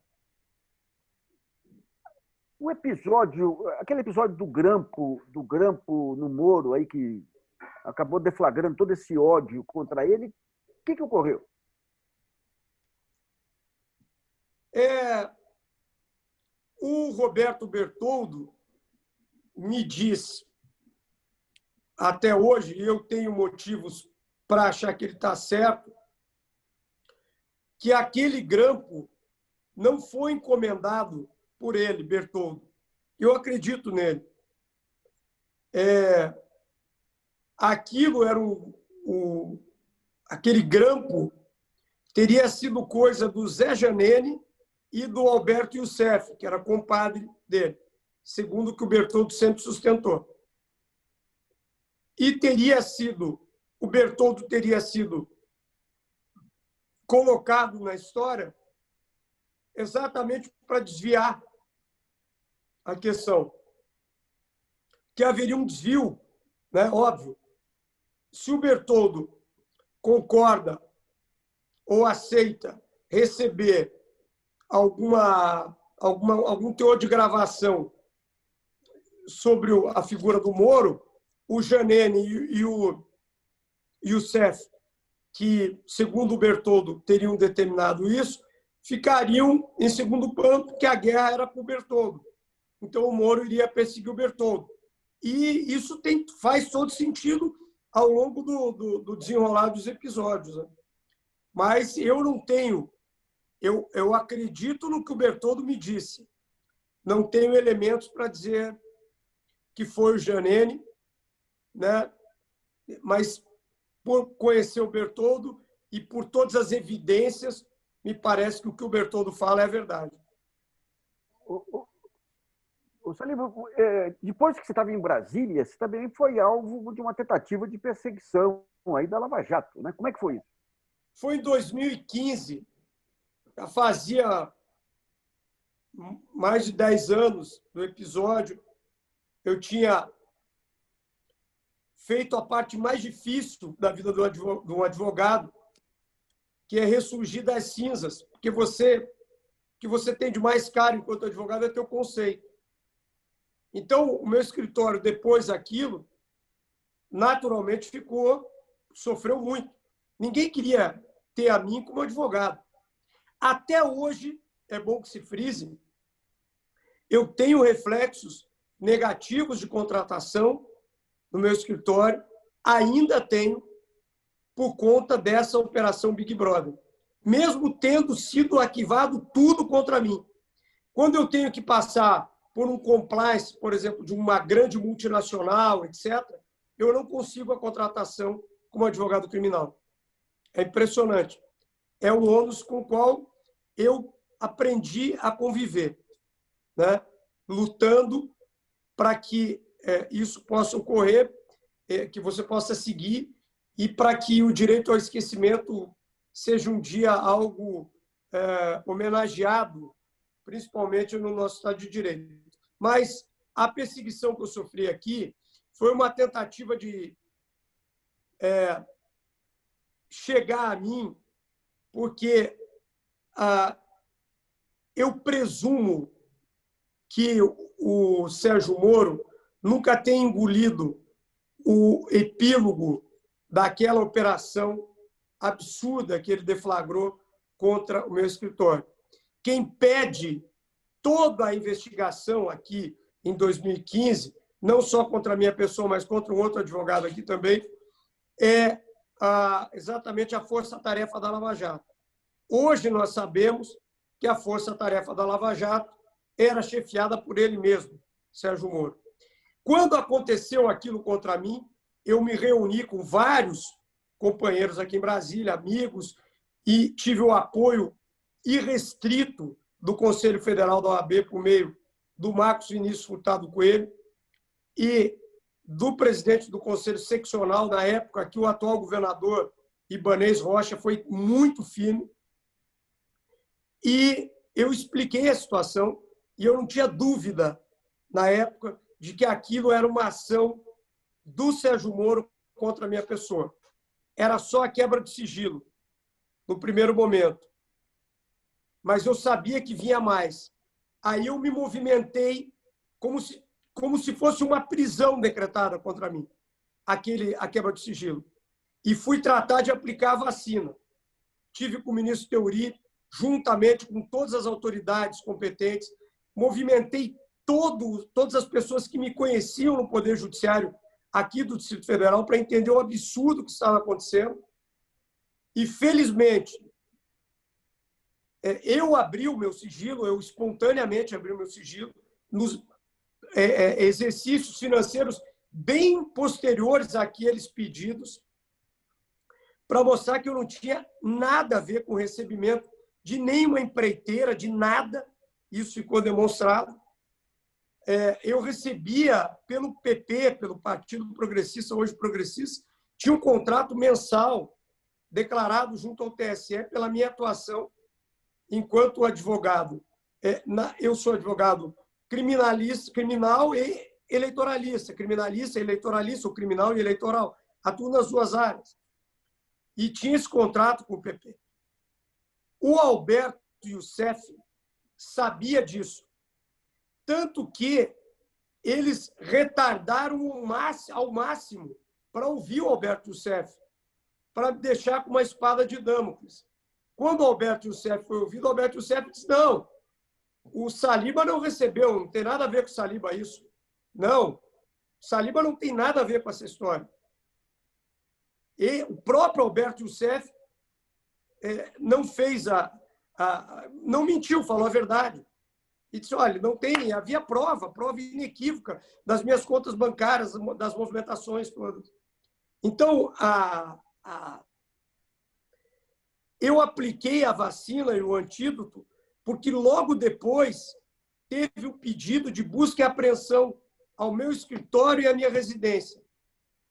O episódio, aquele episódio do grampo no Moro, aí que acabou deflagrando todo esse ódio contra ele, o que ocorreu? O Roberto Bertoldo me diz, até hoje, e eu tenho motivos para achar que ele está certo, que aquele grampo não foi encomendado por ele, Bertoldo. Eu acredito nele. Aquilo era aquele grampo teria sido coisa do Zé Janene e do Alberto Youssef, que era compadre dele, segundo o que o Bertoldo sempre sustentou. E o Bertoldo teria sido colocado na história exatamente para desviar a questão. Que haveria um desvio, né? Óbvio. Se o Bertoldo concorda ou aceita receber algum teor de gravação sobre a figura do Moro, o Janene e o Youssef, que, segundo o Bertoldo, teriam determinado isso, ficariam em segundo plano, porque a guerra era para o Bertoldo. Então, o Moro iria perseguir o Bertoldo. E isso faz todo sentido ao longo do desenrolar dos episódios. Né? Mas eu não tenho... Eu acredito no que o Bertoldo me disse. Não tenho elementos para dizer que foi o Janene, né? Mas, por conhecer o Bertoldo e por todas as evidências, me parece que o que o Bertoldo fala é verdade. Saliba, depois que você estava em Brasília, você também foi alvo de uma tentativa de perseguição aí da Lava Jato, né? Como é que foi isso? Foi em 2015, já fazia mais de 10 anos do episódio, eu tinha feito a parte mais difícil da vida de um advogado, que é ressurgir das cinzas, porque o que você tem de mais caro enquanto advogado é teu conceito. Então, o meu escritório, depois daquilo, naturalmente sofreu muito. Ninguém queria ter a mim como advogado. Até hoje, é bom que se frise, eu tenho reflexos negativos de contratação no meu escritório, ainda tenho, por conta dessa operação Big Brother, mesmo tendo sido arquivado tudo contra mim. Quando eu tenho que passar por um compliance, por exemplo, de uma grande multinacional, etc., eu não consigo a contratação como advogado criminal. É impressionante. É um ônus com o qual eu aprendi a conviver, né? Lutando para que isso possa ocorrer, que você possa seguir e para que o direito ao esquecimento seja um dia algo homenageado, principalmente no nosso Estado de Direito. Mas a perseguição que eu sofri aqui foi uma tentativa de chegar a mim, porque eu presumo que o Sérgio Moro nunca tenha engolido o epílogo daquela operação absurda que ele deflagrou contra o meu escritório. Quem pede toda a investigação aqui em 2015, não só contra a minha pessoa, mas contra um outro advogado aqui também, é exatamente a Força-Tarefa da Lava Jato. Hoje nós sabemos que a Força-Tarefa da Lava Jato era chefiada por ele mesmo, Sérgio Moro. Quando aconteceu aquilo contra mim, eu me reuni com vários companheiros aqui em Brasília, amigos, e tive o apoio irrestrito do Conselho Federal da OAB por meio do Marcos Vinícius Furtado Coelho e do presidente do Conselho Seccional, na época que o atual governador Ibanez Rocha foi muito firme. E eu expliquei a situação e eu não tinha dúvida, na época, de que aquilo era uma ação do Sérgio Moro contra a minha pessoa. Era só a quebra de sigilo, no primeiro momento. Mas eu sabia que vinha mais. Aí eu me movimentei como se fosse uma prisão decretada contra mim, a quebra de sigilo. E fui tratar de aplicar a vacina. Tive com o ministro Teori, juntamente com todas as autoridades competentes, movimentei todas as pessoas que me conheciam no Poder Judiciário aqui do Distrito Federal para entender o absurdo que estava acontecendo. E, felizmente, eu abri o meu sigilo, eu espontaneamente abri o meu sigilo, nos exercícios financeiros bem posteriores àqueles pedidos, para mostrar que eu não tinha nada a ver com o recebimento de nenhuma empreiteira, de nada. Isso ficou demonstrado. Eu recebia pelo PP, pelo Partido Progressista, hoje Progressista, tinha um contrato mensal declarado junto ao TSE pela minha atuação enquanto advogado. Eu sou advogado criminal e eleitoralista, ou criminal e eleitoral, atuo nas duas áreas. E tinha esse contrato com o PP. O Alberto Youssef sabia disso. Tanto que eles retardaram ao máximo para ouvir o Alberto Youssef, para deixar com uma espada de Damocles. Quando o Alberto Youssef foi ouvido, o Alberto Youssef disse, não, o Saliba não recebeu, não tem nada a ver com o Saliba isso. Não, o Saliba não tem nada a ver com essa história. E o próprio Alberto Youssef não fez não mentiu, falou a verdade. E disse, olha, não tem, havia prova inequívoca das minhas contas bancárias, das movimentações todas. Então, eu apliquei a vacina e o antídoto porque logo depois teve o pedido de busca e apreensão ao meu escritório e à minha residência.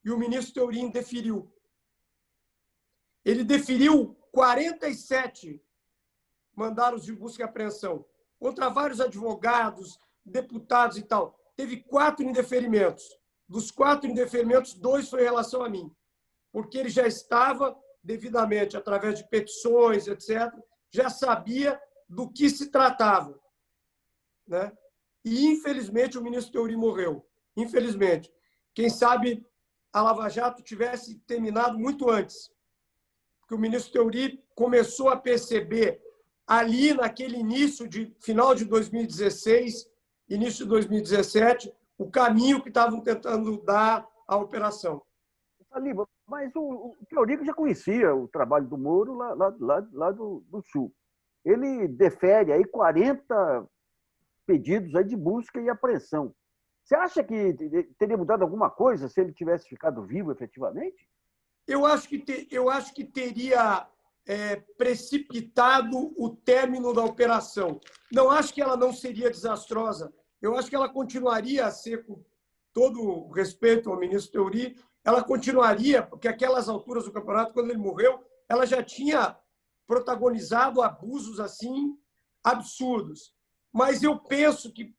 E o ministro Teori deferiu. Ele deferiu 47 mandados de busca e apreensão contra vários advogados, deputados e tal. Teve 4 indeferimentos. Dos 4 indeferimentos, 2 foi em relação a mim, porque ele já estava devidamente, através de petições, etc., já sabia do que se tratava, né? E, infelizmente, o ministro Teori morreu. Infelizmente. Quem sabe a Lava Jato tivesse terminado muito antes, porque o ministro Teori começou a perceber ali naquele final de 2016, início de 2017, o caminho que estavam tentando dar à operação. Saliba, mas o Teorico já conhecia o trabalho do Moro lá do Sul. Ele defere aí 40 pedidos aí de busca e apreensão. Você acha que teria mudado alguma coisa se ele tivesse ficado vivo efetivamente? Eu acho que teria precipitado o término da operação. Não acho que ela não seria desastrosa. Eu acho que ela continuaria a ser, com todo o respeito ao ministro Teori, ela continuaria, porque aquelas alturas do campeonato, quando ele morreu, ela já tinha protagonizado abusos assim absurdos. Mas eu penso que,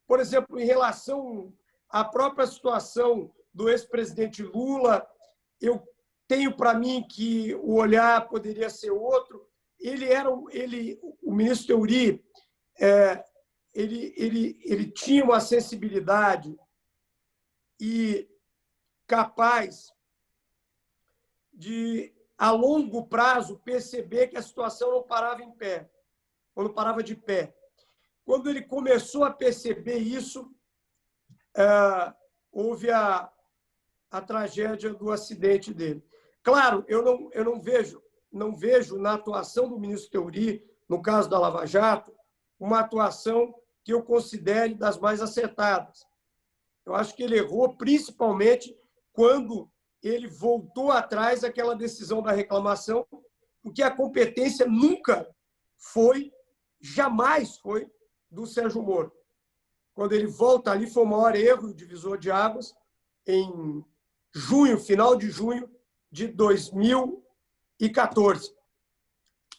por exemplo, em relação à própria situação do ex-presidente Lula, eu tenho para mim que o olhar poderia ser outro. O ministro Teori, ele tinha uma sensibilidade e capaz de, a longo prazo, perceber que a situação não parava em pé, ou não parava de pé. Quando ele começou a perceber isso, houve a tragédia do acidente dele. Claro, eu não vejo na atuação do ministro Teori, no caso da Lava Jato, uma atuação que eu considere das mais acertadas. Eu acho que ele errou principalmente quando ele voltou atrás daquela decisão da reclamação, porque a competência nunca foi, jamais foi, do Sérgio Moro. Quando ele volta ali, foi o maior erro, o divisor de águas, em junho, final de junho de 2014.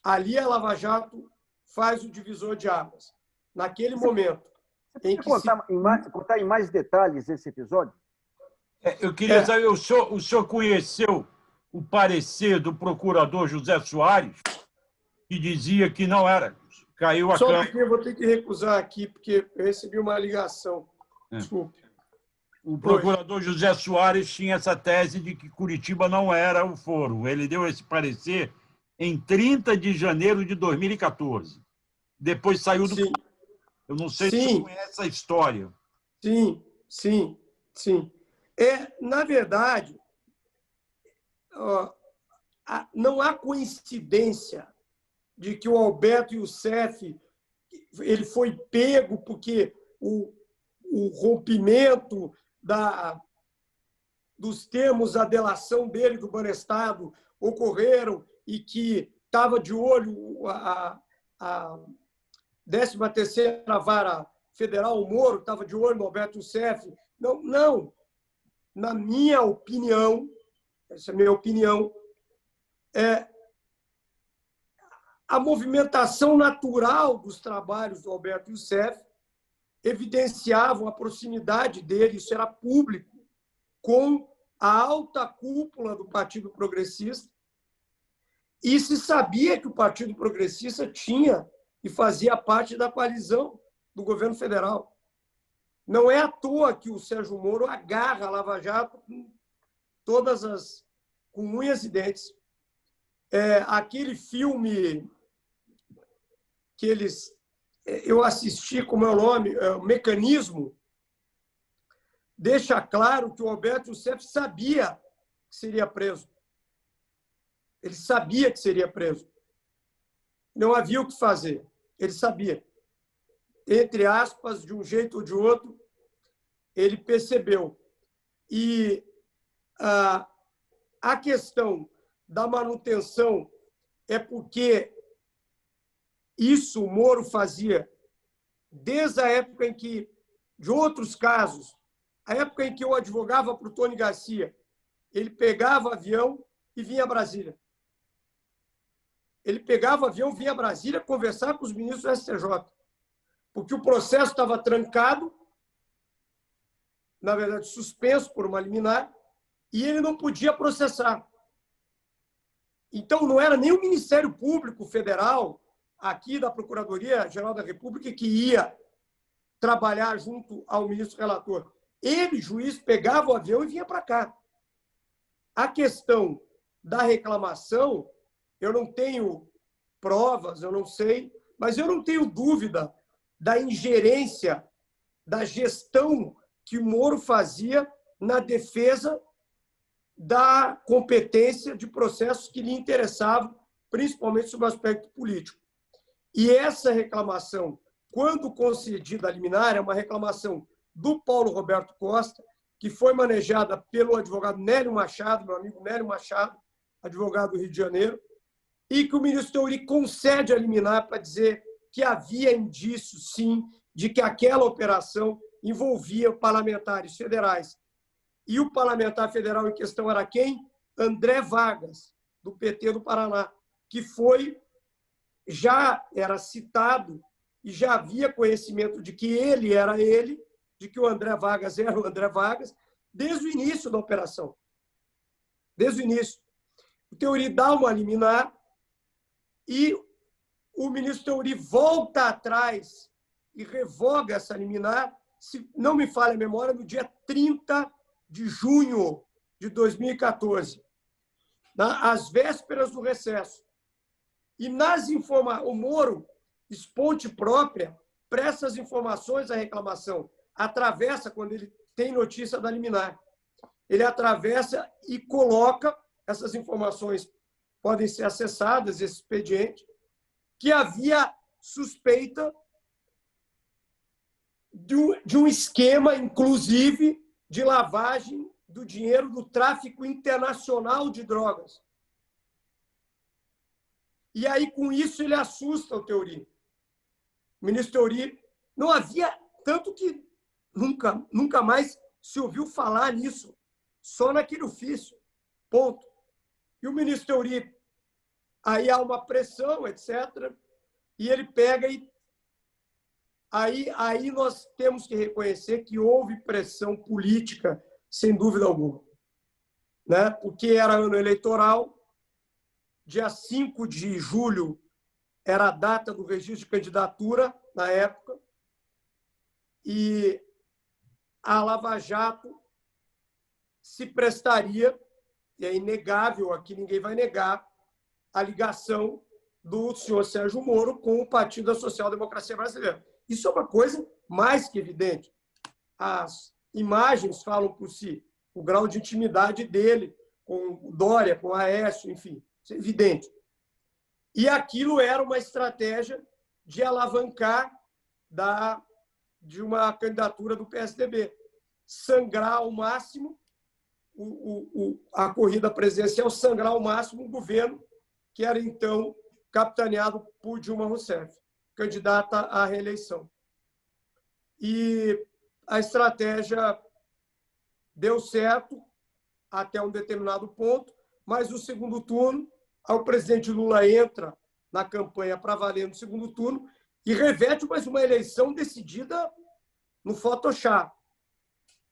Ali a Lava Jato faz o divisor de águas. Naquele momento. Você pode contar em mais detalhes esse episódio? Eu queria saber, o senhor conheceu o parecer do procurador José Soares, que dizia que não era. Caiu a Só câmera. porque eu vou ter que recusar aqui, porque eu recebi uma ligação. Desculpe. O procurador José Soares tinha essa tese de que Curitiba não era o foro. Ele deu esse parecer em 30 de janeiro de 2014. Depois saiu do... Sim. Eu não sei se você conhece a história. Sim. Na verdade, não há coincidência de que o Alberto Youssef ele foi pego porque o rompimento dos termos da delação dele do Banestado ocorreram e que estava de olho a 13ª Vara Federal, o Moro, estava de olho no Alberto Youssef. Não. Na minha opinião, essa é a minha opinião, a movimentação natural dos trabalhos do Alberto Youssef evidenciavam a proximidade dele, isso era público, com a alta cúpula do Partido Progressista, e se sabia que o Partido Progressista tinha e fazia parte da coalizão do governo federal. Não é à toa que o Sérgio Moro agarra a Lava Jato com unhas e dentes. Aquele filme que eu assisti, como é o nome, o Mecanismo, deixa claro que o Alberto Youssef sabia que seria preso. Ele sabia que seria preso. Não havia o que fazer. Ele sabia. Entre aspas, de um jeito ou de outro, ele percebeu. E a questão da manutenção é porque isso o Moro fazia desde a época em que, de outros casos, a época em que eu advogava para o Tony Garcia, ele pegava avião e vinha a Brasília. Ele pegava avião, vinha a Brasília conversar com os ministros do STJ, porque o processo estava trancado, na verdade suspenso por uma liminar, e ele não podia processar. Então, não era nem o Ministério Público Federal, aqui da Procuradoria-Geral da República, que ia trabalhar junto ao ministro relator. Ele, juiz, pegava o avião e vinha para cá. A questão da reclamação, eu não tenho provas, eu não sei, mas eu não tenho dúvida da ingerência, da gestão que o Moro fazia na defesa da competência de processos que lhe interessavam, principalmente sob o aspecto político. E essa reclamação, quando concedida a liminar, é uma reclamação do Paulo Roberto Costa, que foi manejada pelo advogado Nélio Machado, meu amigo Nélio Machado, advogado do Rio de Janeiro, e que o ministro Teori concede a liminar para dizer que havia indícios, sim, de que aquela operação envolvia parlamentares federais. E o parlamentar federal em questão era quem? André Vargas, do PT do Paraná, que já era citado e já havia conhecimento de que ele era ele, de que o André Vargas era o André Vargas, desde o início da operação. Desde o início. O Teori dá uma liminar e o ministro Teori volta atrás e revoga essa liminar, se não me falha a memória, no dia 30 de junho de 2014, às vésperas do recesso. E o Moro, esponte própria, presta as informações à reclamação, atravessa, quando ele tem notícia da liminar, ele atravessa e coloca essas informações, podem ser acessadas, esse expediente, que havia suspeita de um esquema, inclusive, de lavagem do dinheiro do tráfico internacional de drogas. E aí, com isso, ele assusta o Teori. O ministro Teori não havia, tanto que nunca mais se ouviu falar nisso, só naquele ofício, ponto. E o ministro Teori, aí há uma pressão, etc., e ele pega e Aí nós temos que reconhecer que houve pressão política, sem dúvida alguma. Né? Porque era ano eleitoral, dia 5 de julho era a data do registro de candidatura, na época, e a Lava Jato se prestaria, e é inegável, aqui ninguém vai negar, a ligação do senhor Sérgio Moro com o Partido da Social Democracia Brasileira. Isso é uma coisa mais que evidente. As imagens falam por si, o grau de intimidade dele com o Dória, com o Aécio, enfim, isso é evidente. E aquilo era uma estratégia de alavancar de uma candidatura do PSDB, sangrar ao máximo a corrida presidencial, sangrar ao máximo o governo, que era então capitaneado por Dilma Rousseff, candidata à reeleição. E a estratégia deu certo até um determinado ponto, mas no segundo turno, o presidente Lula entra na campanha para valer no segundo turno e reverte mais uma eleição decidida no Photoshop,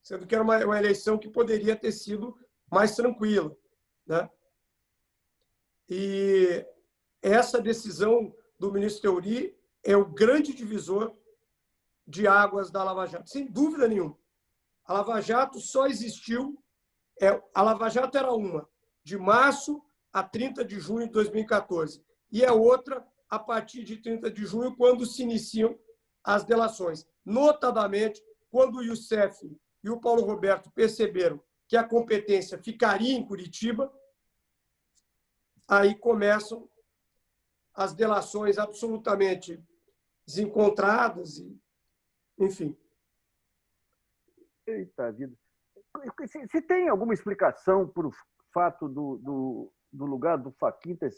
sendo que era uma eleição que poderia ter sido mais tranquila. Né? E essa decisão do ministro Teori é o grande divisor de águas da Lava Jato, sem dúvida nenhuma. A Lava Jato só existiu, a Lava Jato era uma, de março a 30 de junho de 2014, e é outra a partir de 30 de junho, quando se iniciam as delações. Notadamente, quando o Youssef e o Paulo Roberto perceberam que a competência ficaria em Curitiba, aí começam as delações absolutamente desencontradas, e, enfim. Eita vida. Se tem alguma explicação para o fato do lugar do Fachin ter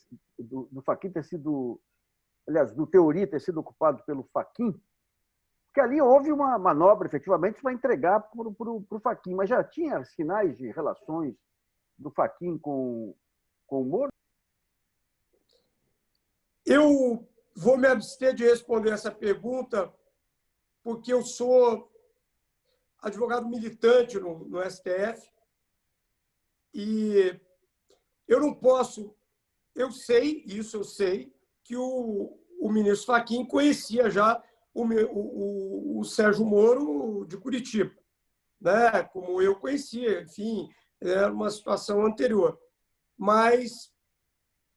sido, aliás, do Teori ter sido ocupado pelo Fachin, porque ali houve uma manobra, efetivamente, para entregar para o Fachin, mas já tinha sinais de relações do Fachin com o Moro? Eu vou me abster de responder essa pergunta porque eu sou advogado militante no STF e eu não posso... Eu sei que o ministro Fachin conhecia já o Sérgio Moro de Curitiba, né? Como eu conhecia, enfim, era uma situação anterior. Mas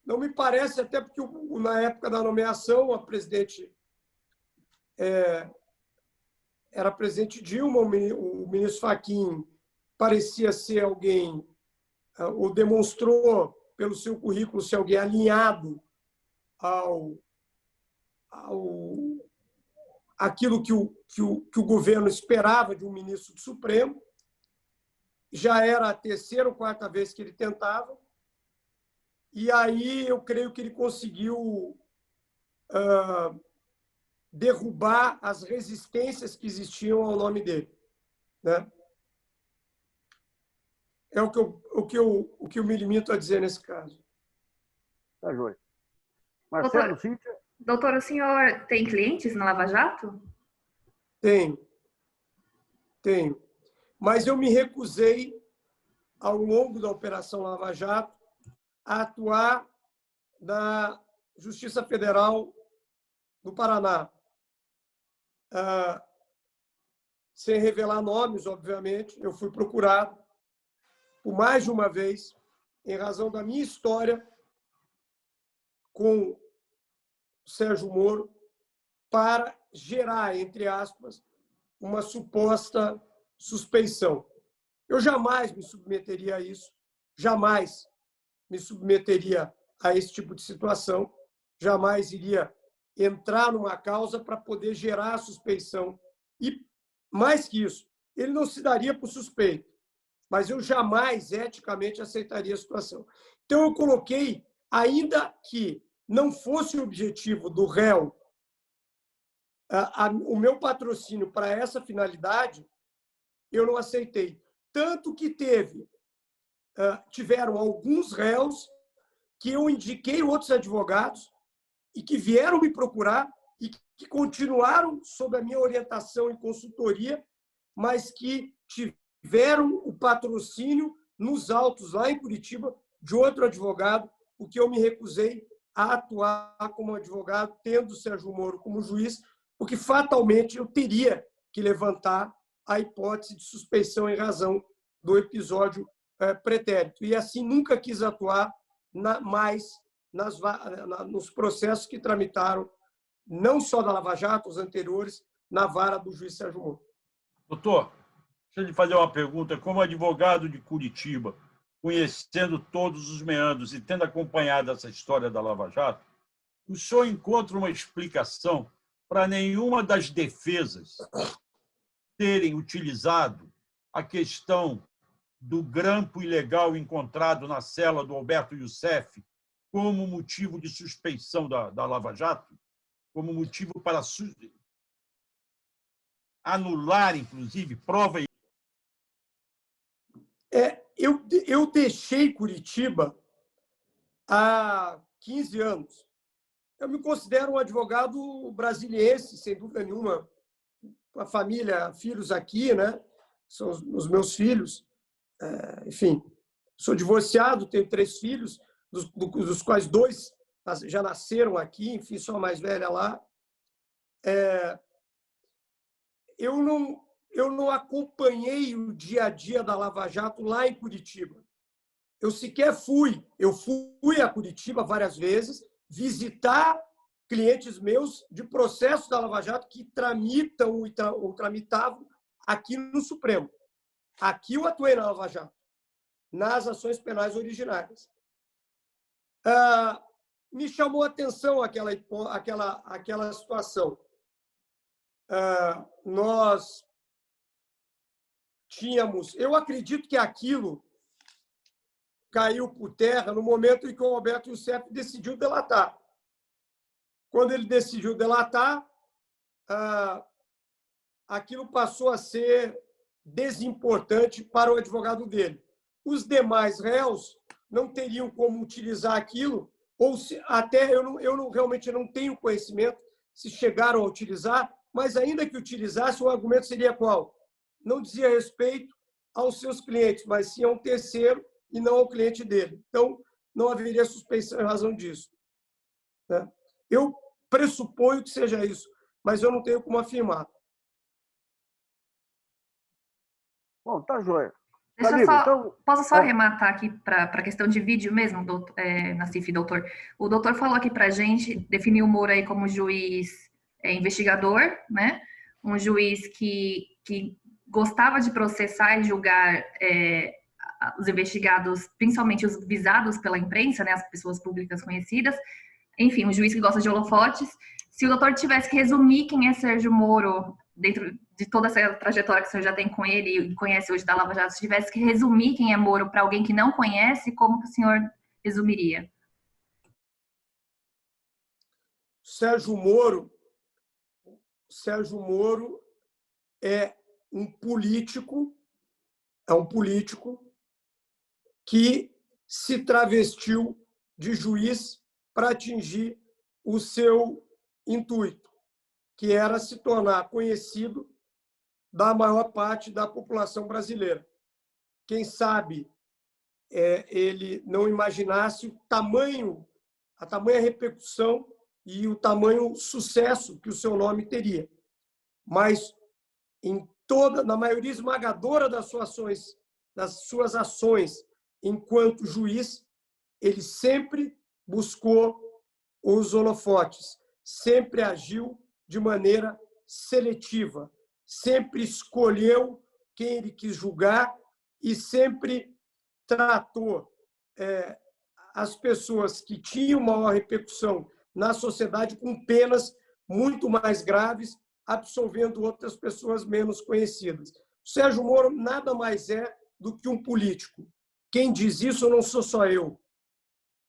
não me parece, até porque na época da nomeação, a presidente era presidente Dilma, o ministro Fachin parecia ser alguém, ou demonstrou pelo seu currículo ser alguém alinhado aquilo que o governo esperava de um ministro do Supremo. Já era a terceira ou quarta vez que ele tentava, e aí eu creio que ele conseguiu derrubar as resistências que existiam ao nome dele, né? É o que eu me limito a dizer nesse caso. Tá, joia. Marcelo, Cíntia? Doutor, o senhor tem clientes na Lava Jato? Tenho. Mas eu me recusei, ao longo da Operação Lava Jato, a atuar na Justiça Federal do Paraná. Sem revelar nomes, obviamente, eu fui procurado por mais de uma vez, em razão da minha história com Sérgio Moro, para gerar, entre aspas, uma suposta suspeição. Eu jamais me submeteria a isso, jamais me submeteria a esse tipo de situação, jamais iria entrar numa causa para poder gerar a suspeição. E, mais que isso, ele não se daria por suspeito, mas eu jamais eticamente aceitaria a situação. Então, eu coloquei, ainda que não fosse o objetivo do réu, o meu patrocínio para essa finalidade, eu não aceitei. Tanto que tiveram alguns réus que eu indiquei outros advogados e que vieram me procurar e que continuaram sob a minha orientação e consultoria, mas que tiveram o patrocínio nos autos, lá em Curitiba, de outro advogado, porque eu me recusei a atuar como advogado, tendo o Sérgio Moro como juiz, porque fatalmente eu teria que levantar a hipótese de suspeição em razão do episódio pretérito. E assim nunca quis atuar mais nos processos que tramitaram, não só da Lava Jato, os anteriores, na vara do juiz Sérgio Moro. Doutor, deixa eu lhe fazer uma pergunta. Como advogado de Curitiba, conhecendo todos os meandros e tendo acompanhado essa história da Lava Jato, o senhor encontra uma explicação para nenhuma das defesas terem utilizado a questão do grampo ilegal encontrado na cela do Alberto Youssef como motivo de suspeição da Lava Jato, como motivo para anular, inclusive, prova? Eu deixei Curitiba há 15 anos. Eu me considero um advogado brasiliense, sem dúvida nenhuma, com a família, filhos aqui, né? São os meus filhos. Enfim, sou divorciado, tenho 3 filhos, dos quais 2 já nasceram aqui, enfim, sou a mais velha lá. Eu não acompanhei o dia a dia da Lava Jato lá em Curitiba. Eu sequer fui. Eu fui a Curitiba várias vezes visitar clientes meus de processos da Lava Jato que tramitam ou tramitavam aqui no Supremo. Aqui eu atuei na Lava Jato, nas ações penais originárias. Me chamou a atenção aquela situação. Nós tínhamos... Eu acredito que aquilo caiu por terra no momento em que o Alberto Youssef decidiu delatar. Quando ele decidiu delatar, aquilo passou a ser desimportante para o advogado dele. Os demais réus não teriam como utilizar aquilo, ou até eu realmente não tenho conhecimento se chegaram a utilizar, mas ainda que utilizasse, o argumento seria qual? Não dizia respeito aos seus clientes, mas sim a um terceiro e não ao cliente dele. Então, não haveria suspeição em razão disso. Né? Eu pressuponho que seja isso, mas eu não tenho como afirmar. Bom, tá joia. Posso só arrematar aqui para a questão de vídeo mesmo, Nassif, doutor? O doutor falou aqui para a gente, definiu o Moro aí como juiz investigador, né? um juiz que gostava de processar e julgar os investigados, principalmente os visados pela imprensa, né, as pessoas públicas conhecidas, enfim, um juiz que gosta de holofotes. Se o doutor tivesse que resumir quem é Sérgio Moro, dentro de toda essa trajetória que o senhor já tem com ele e conhece hoje da Lava Jato, se tivesse que resumir quem é Moro para alguém que não conhece, como que o senhor resumiria? Sérgio Moro é um político que se travestiu de juiz para atingir o seu intuito, que era se tornar conhecido da maior parte da população brasileira. Quem sabe ele não imaginasse a tamanha repercussão e o tamanho sucesso que o seu nome teria. Mas na maioria esmagadora das suas ações enquanto juiz, ele sempre buscou os holofotes, sempre agiu de maneira seletiva, sempre escolheu quem ele quis julgar e sempre tratou as pessoas que tinham maior repercussão na sociedade com penas muito mais graves, absolvendo outras pessoas menos conhecidas. O Sérgio Moro nada mais é do que um político. Quem diz isso não sou só eu.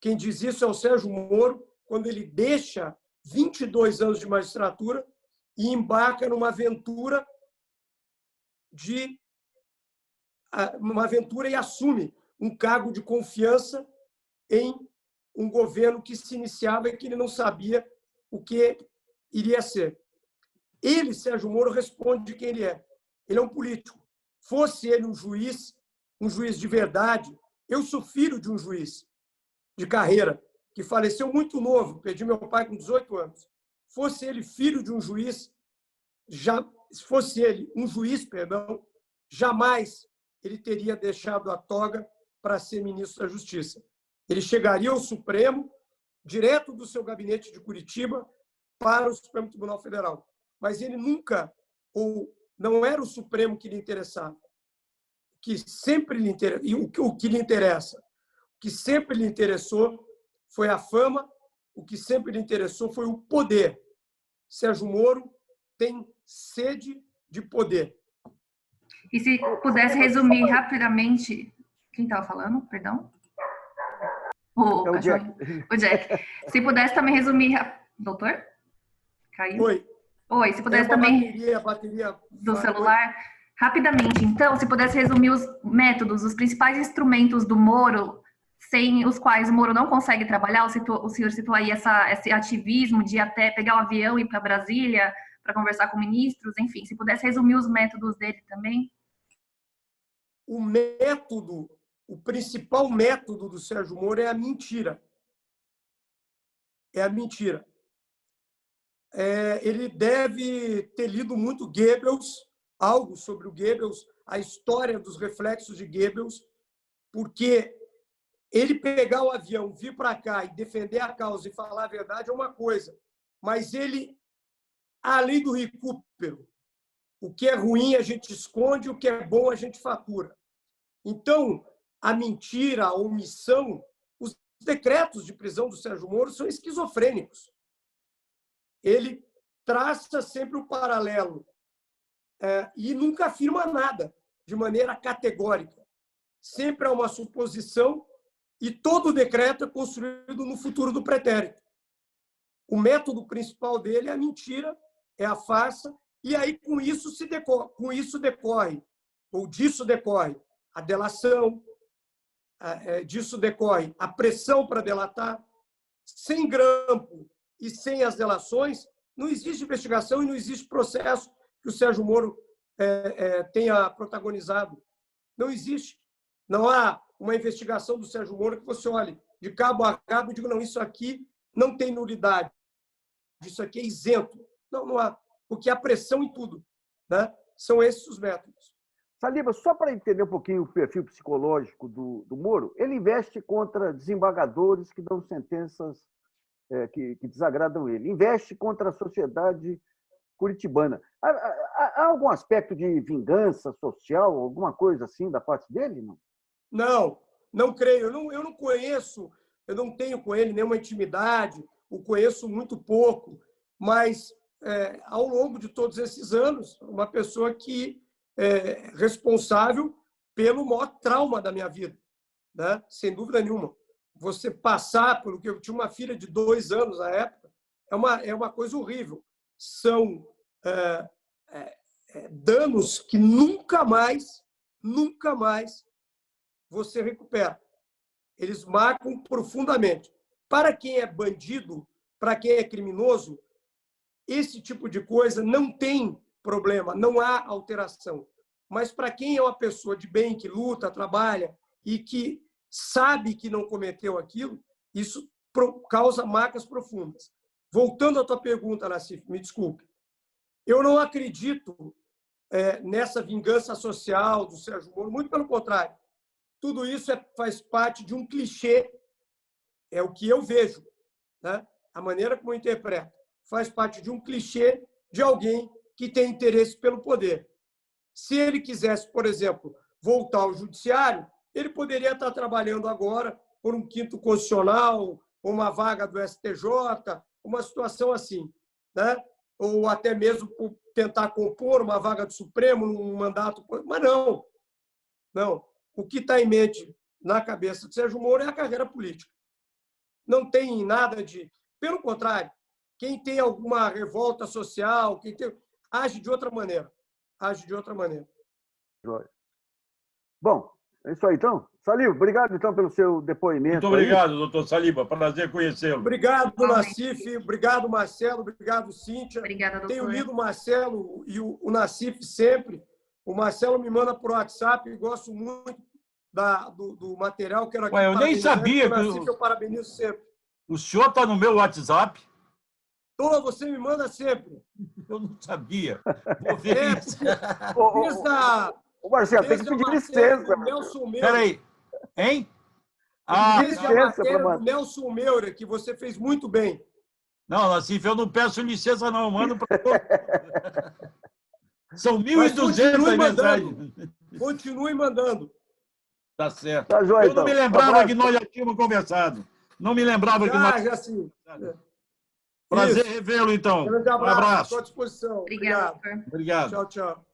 Quem diz isso é o Sérgio Moro, quando ele deixa 22 anos de magistratura e embarca numa aventura e assume um cargo de confiança em um governo que se iniciava e que ele não sabia o que iria ser. Ele, Sérgio Moro, responde de quem ele é. Ele é um político. Fosse ele um juiz de verdade, eu sou filho de um juiz de carreira que faleceu muito novo, perdi meu pai com 18 anos. Fosse ele filho de um juiz, jamais ele teria deixado a toga para ser ministro da Justiça. Ele chegaria ao Supremo, direto do seu gabinete de Curitiba, para o Supremo Tribunal Federal. Mas ele nunca, ou não era o Supremo que lhe interessava. O que sempre lhe interessa, o que sempre lhe interessou foi a fama, o que sempre lhe interessou foi o poder. Sérgio Moro tem sede de poder. E se pudesse resumir rapidamente... Quem estava falando? Perdão? O Jack. O Jack. Se pudesse também resumir... Doutor? Caiu? Oi, se pudesse também... A bateria do celular. Rapidamente, então, se pudesse resumir os métodos, os principais instrumentos do Moro, sem os quais o Moro não consegue trabalhar, o senhor citou aí esse ativismo de até pegar o avião e ir para Brasília para conversar com ministros, enfim, se pudesse resumir os métodos dele também. O principal método do Sérgio Moro é a mentira. É a mentira. Ele deve ter lido muito Goebbels, algo sobre o Goebbels, a história dos reflexos de Goebbels, porque ele pegar o avião, vir para cá e defender a causa e falar a verdade é uma coisa, mas ele, a lei do recupero, o que é ruim a gente esconde, o que é bom a gente fatura. Então, a mentira, a omissão, os decretos de prisão do Sérgio Moro são esquizofrênicos. Ele traça sempre um paralelo e nunca afirma nada de maneira categórica. Sempre há uma suposição e todo decreto é construído no futuro do pretérito. O método principal dele é a mentira, é a farsa, e aí disso decorre a delação, disso decorre a pressão para delatar. Sem grampo e sem as delações, não existe investigação e não existe processo que o Sérgio Moro tenha protagonizado. Não existe. Não há uma investigação do Sérgio Moro que você olhe de cabo a cabo e diga, não, isso aqui não tem nulidade, isso aqui é isento. Não há, porque há pressão em tudo. Né? São esses os métodos. Saliba, só para entender um pouquinho o perfil psicológico do Moro, ele investe contra desembargadores que dão sentenças que desagradam ele. Investe contra a sociedade curitibana. Há algum aspecto de vingança social, alguma coisa assim da parte dele? Não? Não, não creio. Eu não conheço, eu não tenho com ele nenhuma intimidade, o conheço muito pouco, mas ao longo de todos esses anos, uma pessoa que é responsável pelo maior trauma da minha vida, né? Sem dúvida nenhuma. Você passar pelo que eu tinha uma filha de 2 anos na época, é uma coisa horrível. São danos que nunca mais você recupera. Eles marcam profundamente. Para quem é bandido, para quem é criminoso, esse tipo de coisa não tem problema, não há alteração. Mas para quem é uma pessoa de bem, que luta, trabalha e que sabe que não cometeu aquilo, isso causa marcas profundas. Voltando à tua pergunta, Nassif, me desculpe. Eu não acredito nessa vingança social do Sérgio Moro, muito pelo contrário. Tudo isso faz parte de um clichê, é o que eu vejo, né? A maneira como eu interpreto. Faz parte de um clichê de alguém que tem interesse pelo poder. Se ele quisesse, por exemplo, voltar ao judiciário, ele poderia estar trabalhando agora por um 5º constitucional, uma vaga do STJ, uma situação assim, né? Ou até mesmo por tentar compor uma vaga do Supremo, um mandato. Mas não, não. O que está em mente na cabeça de Sérgio Moro é a carreira política. Não tem nada de... Pelo contrário, quem tem alguma revolta social, age de outra maneira. Age de outra maneira. Bom, é isso aí, então. Saliba, obrigado, então, pelo seu depoimento. Muito obrigado, doutor Saliba. Prazer conhecê-lo. Obrigado, Nassif. Obrigado, Marcelo. Obrigado, Cíntia. Obrigada, doutor. Tenho lido o Marcelo e o Nassif sempre. O Marcelo me manda por WhatsApp. Gosto muito do material. Quero aqui eu nem sabia. O Nassif eu parabenizo sempre. O senhor está no meu WhatsApp? Você me manda sempre. Eu não sabia. Vou ver isso. Ô, Marcelo, tem que pedir licença. Peraí. Hein? Desde a matéria do Nelson Meura, que você fez muito bem. Não, Nassif, eu não peço licença, não. Eu mando para todos. São 1.200 mensagens. Continue mandando. Tá certo. Tá joia, eu não me lembrava que nós já tínhamos conversado. Não me lembrava que nós... Já sim. Prazer revê-lo, então. Um grande abraço. À sua disposição. Obrigado. Obrigado. Tchau, tchau.